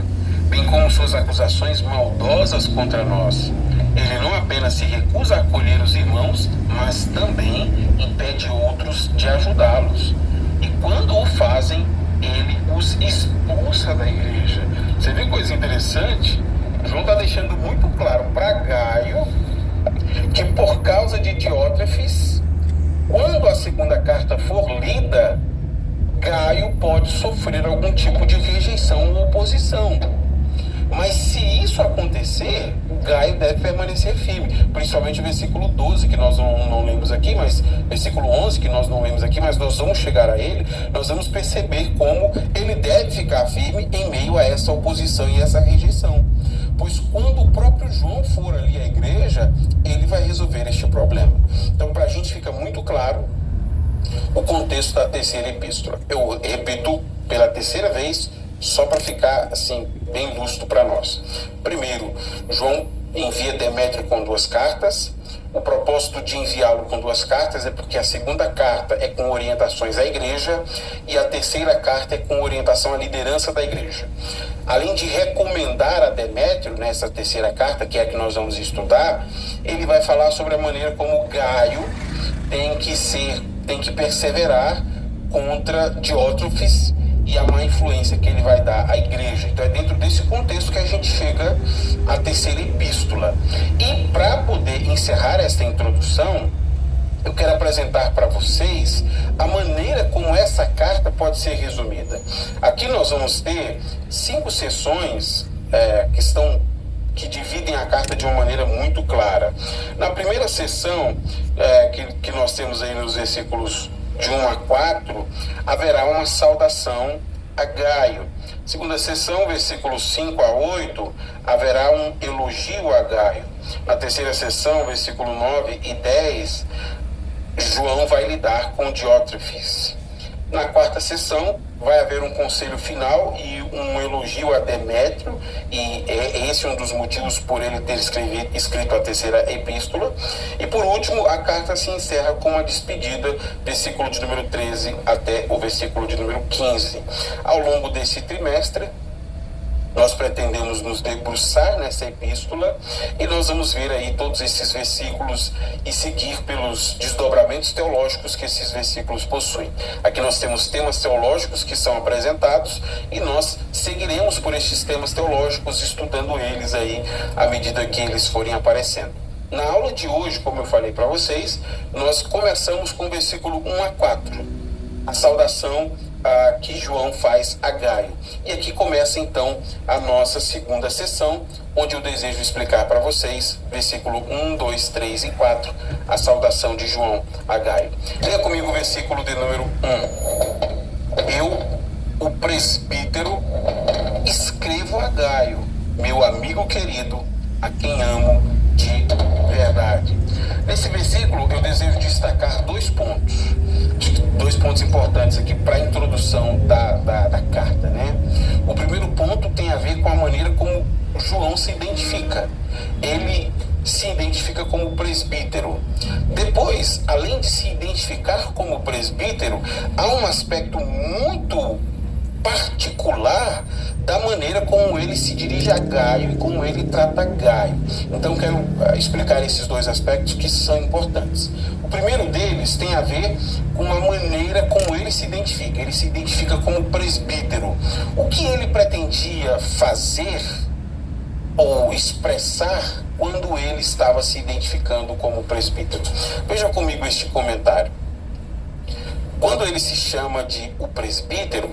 bem como suas acusações maldosas contra nós. Ele não apenas se recusa a acolher os irmãos, mas também impede outros de ajudá-los. E quando o fazem, ele os expulsa da igreja. Você vê coisa interessante? João está deixando muito claro para Gaio que por causa de Diótrefes, quando a segunda carta for lida, Gaio pode sofrer algum tipo de rejeição ou oposição. Mas se isso acontecer, Gaio deve permanecer firme. Principalmente o versículo 12, que nós não lemos aqui, mas versículo 11, que nós não lemos aqui, mas nós vamos chegar a ele. Nós vamos perceber como ele deve ficar firme em meio a essa oposição e essa rejeição. Pois quando o próprio João for ali à igreja, ele vai resolver este problema. Então, para a gente fica muito claro o contexto da terceira epístola. Eu repito pela terceira vez, só para ficar assim bem lúcido para nós. Primeiro, João envia Demétrio com 2 cartas. O propósito de enviá-lo com 2 cartas é porque a segunda carta é com orientações à igreja e a terceira carta é com orientação à liderança da igreja. Além de recomendar a Demétrio nessa terceira carta, que é a que nós vamos estudar, ele vai falar sobre a maneira como Gaio tem que perseverar contra Diótrefes e a má influência que ele vai dar à igreja. Então é dentro desse contexto que a gente chega à terceira epístola. E para poder encerrar esta introdução, eu quero apresentar para vocês a maneira como essa carta pode ser resumida. Aqui nós vamos ter 5 sessões que dividem a carta de uma maneira muito clara. Na primeira sessão, que nós temos aí nos versículos de 1 a 4, haverá uma saudação a Gaio. Segunda sessão, versículos 5 a 8, haverá um elogio a Gaio. Na terceira sessão, versículo 9 e 10, João vai lidar com Diótrefes. Na quarta sessão, vai haver um conselho final e um elogio a Demétrio, e esse é um dos motivos por ele ter escrito a terceira epístola. E por último, a carta se encerra com uma despedida, versículo de número 13 até o versículo de número 15. Ao longo desse trimestre, nós pretendemos nos debruçar nessa epístola e nós vamos ver aí todos esses versículos e seguir pelos desdobramentos teológicos que esses versículos possuem. Aqui nós temos temas teológicos que são apresentados e nós seguiremos por estes temas teológicos, estudando eles aí à medida que eles forem aparecendo. Na aula de hoje, como eu falei para vocês, nós começamos com o versículo 1 a 4, a saudação que João faz a Gaio. E aqui começa então a nossa segunda sessão, onde eu desejo explicar para vocês, versículo 1, 2, 3 e 4, a saudação de João a Gaio. Leia comigo o versículo de número 1. Eu, o presbítero, escrevo a Gaio, meu amigo querido, a quem amo de verdade. Nesse versículo eu desejo destacar 2 pontos. 2 pontos importantes aqui para a introdução da carta, né? O primeiro ponto tem a ver com a maneira como João se identifica. Ele se identifica como presbítero. Depois, além de se identificar como presbítero, há um aspecto muito particular da maneira como ele se dirige a Gaio e como ele trata Gaio. Então quero explicar esses 2 aspectos que são importantes. O primeiro deles tem a ver com a maneira como ele se identifica. Ele se identifica como presbítero. O que ele pretendia fazer ou expressar quando ele estava se identificando como presbítero? Veja comigo este comentário. Quando ele se chama de o presbítero,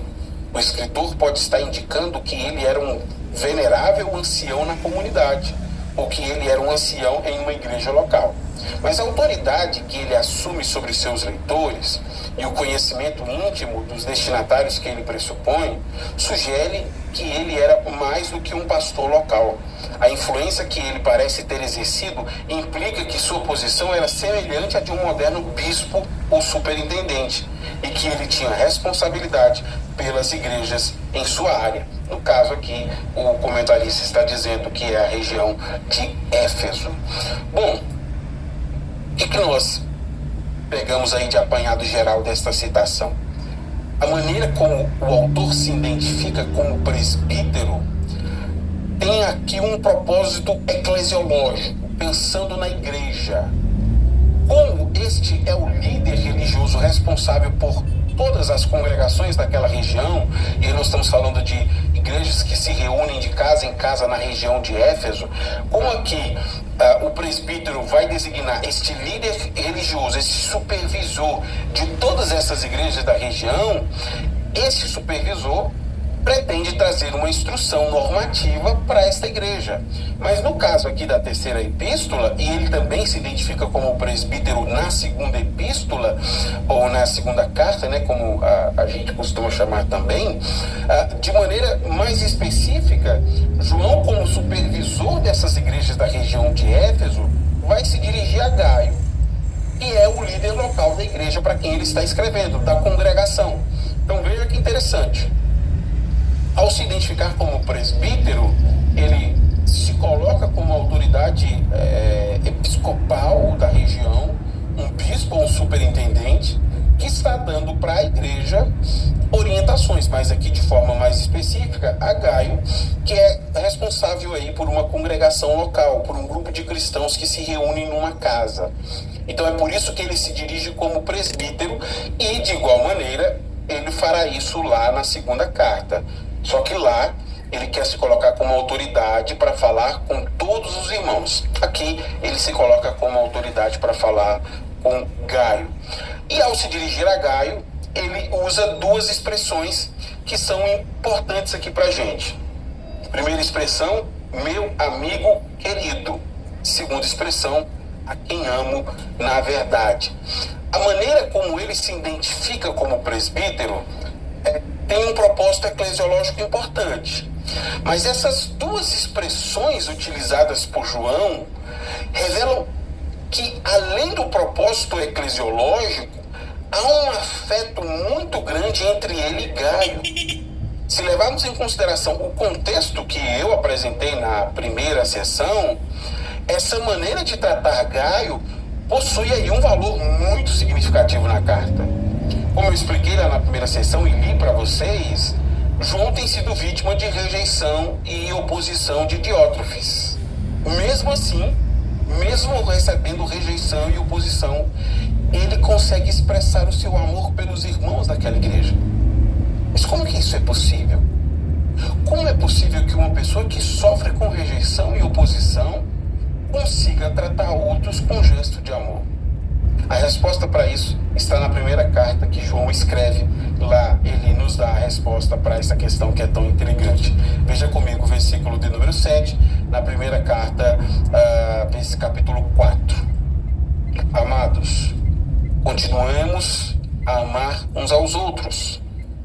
o escritor pode estar indicando que ele era um venerável ancião na comunidade, ou que ele era um ancião em uma igreja local. Mas a autoridade que ele assume sobre seus leitores e o conhecimento íntimo dos destinatários que ele pressupõe sugere que ele era mais do que um pastor local. A influência que ele parece ter exercido implica que sua posição era semelhante à de um moderno bispo ou superintendente, e que ele tinha responsabilidade pelas igrejas em sua área. No caso aqui, o comentarista está dizendo que é a região de Éfeso. Bom, o que nós pegamos aí de apanhado geral desta citação? a maneira como o autor se identifica como presbítero tem aqui um propósito eclesiológico, pensando na igreja. Como este é o líder religioso responsável por todas as congregações daquela região, e nós estamos falando de igrejas que se reúnem de casa em casa na região de Éfeso, como aqui o presbítero vai designar este líder religioso, esse supervisor de todas essas igrejas da região, esse supervisor pretende trazer uma instrução normativa para esta igreja. Mas no caso aqui da terceira epístola, e ele também se identifica como presbítero na segunda epístola, ou na segunda carta, né, como a gente costuma chamar também, de maneira mais específica, João, como supervisor dessas igrejas da região de Éfeso, vai se dirigir a Gaio, que é o líder local da igreja para quem ele está escrevendo, da congregação. Então veja que interessante. Ao se identificar como presbítero, ele se coloca como autoridade episcopal da região, um bispo ou um superintendente, que está dando para a igreja orientações, mas aqui de forma mais específica, a Gaio, que é responsável aí por uma congregação local, por um grupo de cristãos que se reúnem numa casa. Então é por isso que ele se dirige como presbítero e, de igual maneira, ele fará isso lá na segunda carta. Só que lá ele quer se colocar como autoridade para falar com todos os irmãos. Aqui ele se coloca como autoridade para falar com Gaio. E ao se dirigir a Gaio, ele usa duas expressões que são importantes aqui para a gente. Primeira expressão, meu amigo querido. Segunda expressão, a quem amo na verdade. A maneira como ele se identifica como presbítero tem um propósito eclesiológico importante. Mas essas duas expressões utilizadas por João revelam que, além do propósito eclesiológico, há um afeto muito grande entre ele e Gaio. Se levarmos em consideração o contexto que eu apresentei na primeira sessão, essa maneira de tratar Gaio possui aí um valor muito significativo na carta. Como eu expliquei lá na primeira sessão e li para vocês, João tem sido vítima de rejeição e oposição de Diótrefes. Mesmo assim, mesmo recebendo rejeição e oposição, ele consegue expressar o seu amor pelos irmãos daquela igreja. Mas como que isso é possível? Como é possível que uma pessoa que sofre com rejeição e oposição consiga tratar outros com gesto de amor? A resposta para isso está na primeira carta que João escreve. Lá ele nos dá a resposta para essa questão que é tão intrigante. Veja comigo o versículo de número 7, na primeira carta, capítulo 4. Amados, continuemos a amar uns aos outros,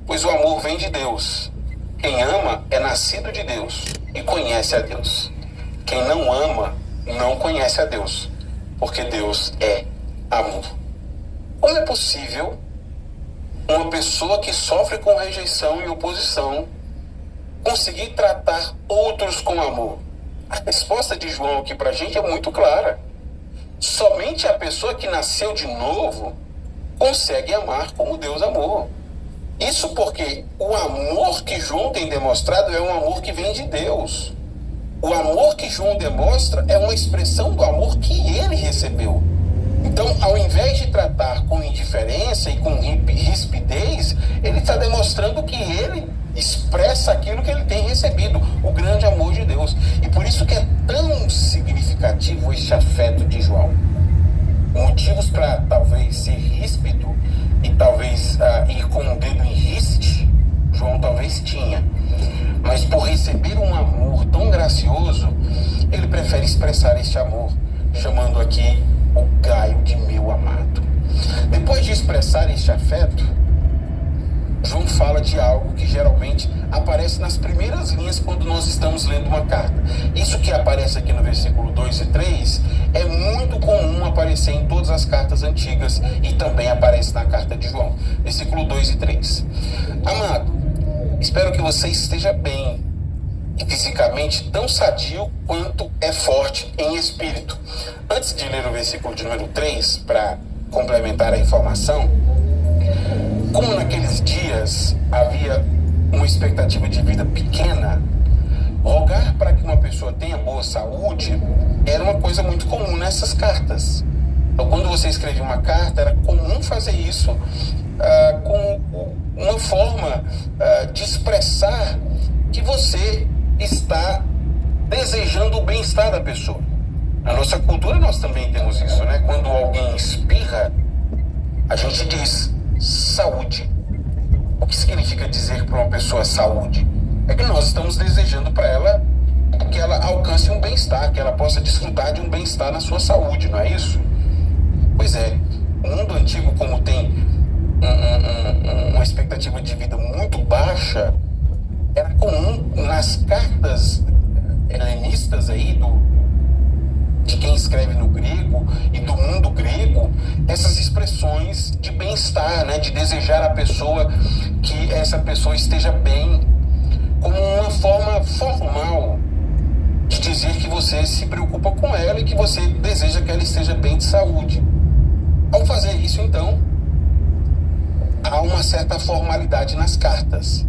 pois o amor vem de Deus. Quem ama é nascido de Deus e conhece a Deus. Quem não ama não conhece a Deus, porque Deus é amor. Como é possível uma pessoa que sofre com rejeição e oposição conseguir tratar outros com amor? A resposta de João aqui pra gente é muito clara. Somente a pessoa que nasceu de novo consegue amar como Deus amou. Isso porque o amor que João tem demonstrado é um amor que vem de Deus. O amor que João demonstra é uma expressão do amor que ele recebeu. Então, ao invés de tratar com indiferença e com rispidez, ele está demonstrando que ele expressa aquilo que ele tem recebido, o grande amor de Deus. E por isso que é tão significativo este afeto de João. Motivos para talvez ser ríspido e talvez ir com o dedo em riste, João talvez tinha. Mas por receber um amor tão gracioso, ele prefere expressar este amor, chamando aqui o Gaio de meu amado. Depois de expressar este afeto, João fala de algo que geralmente aparece nas primeiras linhas quando nós estamos lendo uma carta. Isso que aparece aqui no versículo 2 e 3 é muito comum aparecer em todas as cartas antigas e também aparece na carta de João. Versículo 2 e 3. Amado, espero que você esteja bem e fisicamente tão sadio quanto é forte em espírito. Antes de ler o versículo de número 3, para complementar a informação, como naqueles dias havia uma expectativa de vida pequena, rogar para que uma pessoa tenha boa saúde era uma coisa muito comum nessas cartas. Então, quando você escrevia uma carta, era comum fazer isso com uma forma de expressar que você está desejando o bem-estar da pessoa. Na nossa cultura nós também temos isso, né? Quando alguém espirra, a gente diz saúde. O que significa dizer para uma pessoa saúde? É que nós estamos desejando para ela que ela alcance um bem-estar, que ela possa desfrutar de um bem-estar na sua saúde, não é isso? Pois é, o mundo antigo, como tem uma expectativa de vida muito baixa, era comum nas cartas helenistas aí de quem escreve no grego e do mundo grego, essas expressões de bem-estar, né? De desejar a pessoa que essa pessoa esteja bem, como uma forma formal de dizer que você se preocupa com ela e que você deseja que ela esteja bem de saúde. Ao fazer isso, então, há uma certa formalidade nas cartas.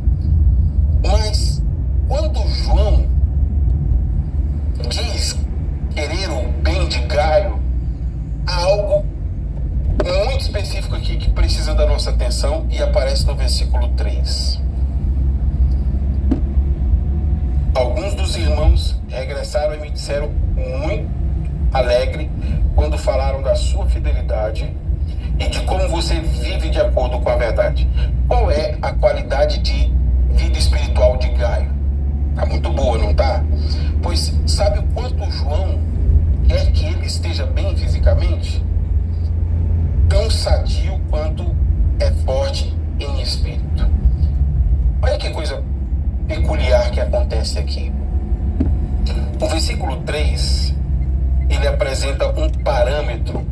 Mas quando João diz querer o bem de Gaio, há algo muito específico aqui que precisa da nossa atenção e aparece no versículo 3. Alguns dos irmãos regressaram e me disseram muito alegre quando falaram da sua fidelidade e de como você vive de acordo com a verdade. Qual é a qualidade de vida espiritual de Gaio? Tá muito boa, não tá? Pois sabe o quanto João quer que ele esteja bem fisicamente? Tão sadio quanto é forte em espírito. Olha que coisa peculiar que acontece aqui. O versículo 3, ele apresenta um parâmetro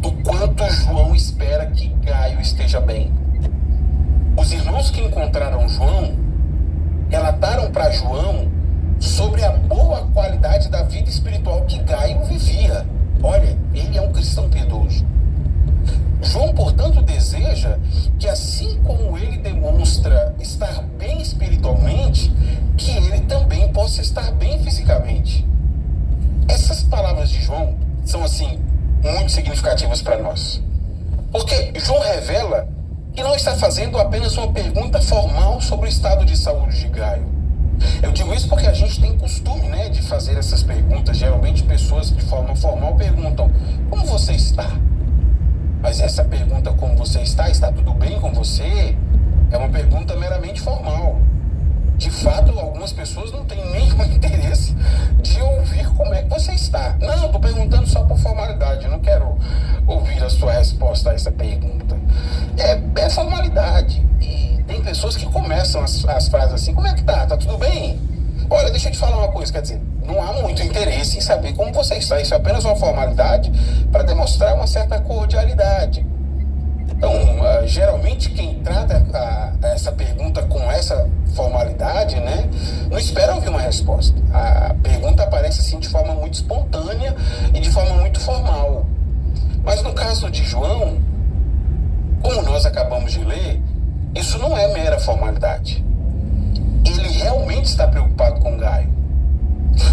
do quanto João espera que Gaio esteja bem. Os irmãos que encontraram João relataram para João sobre a boa qualidade da vida espiritual que Gaio vivia. Olha, ele é um cristão piedoso. João, portanto, deseja que, assim como ele demonstra estar bem espiritualmente, que ele também possa estar bem fisicamente. Essas palavras de João são, assim, muito significativas para nós. Porque João revela que não está fazendo apenas uma pergunta formal sobre o estado de saúde de Gaio. Eu digo isso porque a gente tem costume, né, de fazer essas perguntas. Geralmente pessoas de forma formal perguntam: como você está? Mas essa pergunta, como você está tudo bem com você, é uma pergunta meramente formal. De fato, algumas pessoas não têm nenhum interesse de ouvir como é que você está. Não, estou perguntando só por formalidade, eu não quero ouvir a sua resposta a essa pergunta. É formalidade. E tem pessoas que começam as frases assim: como é que tá? Tá tudo bem? Olha, deixa eu te falar uma coisa, quer dizer, não há muito interesse em saber como você está. Isso é apenas uma formalidade para demonstrar uma certa cordialidade. Então, geralmente quem trata essa pergunta com essa formalidade, né, não espera ouvir uma resposta. A pergunta aparece assim de forma muito espontânea e de forma muito formal. Mas no caso de João, como nós acabamos de ler, isso não é mera formalidade. Ele realmente está preocupado com Gaio.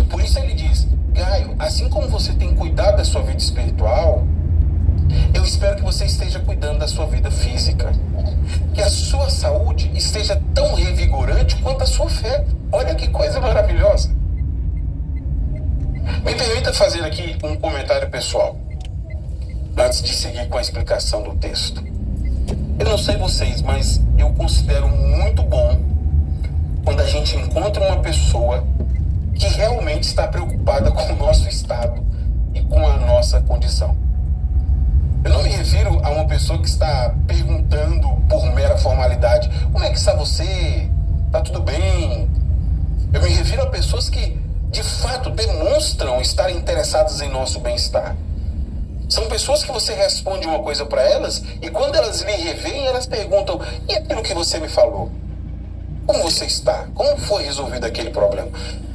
Por isso ele diz: Gaio, assim como você tem cuidado da sua vida espiritual, eu espero que você esteja cuidando da sua vida física. Que a sua saúde esteja tão revigorante quanto a sua fé. Olha que coisa maravilhosa. Me permita fazer aqui um comentário pessoal, antes de seguir com a explicação do texto. Eu não sei vocês, mas eu considero muito bom quando a gente encontra uma pessoa que realmente está preocupada com o nosso estado e com a nossa condição. Eu não me refiro a uma pessoa que está perguntando por mera formalidade: como é que está você? Está tudo bem? Eu me refiro a pessoas que, de fato, demonstram estar interessadas em nosso bem-estar. São pessoas que você responde uma coisa para elas e quando elas lhe revêem, elas perguntam: e aquilo que você me falou? Como você está? Como foi resolvido aquele problema?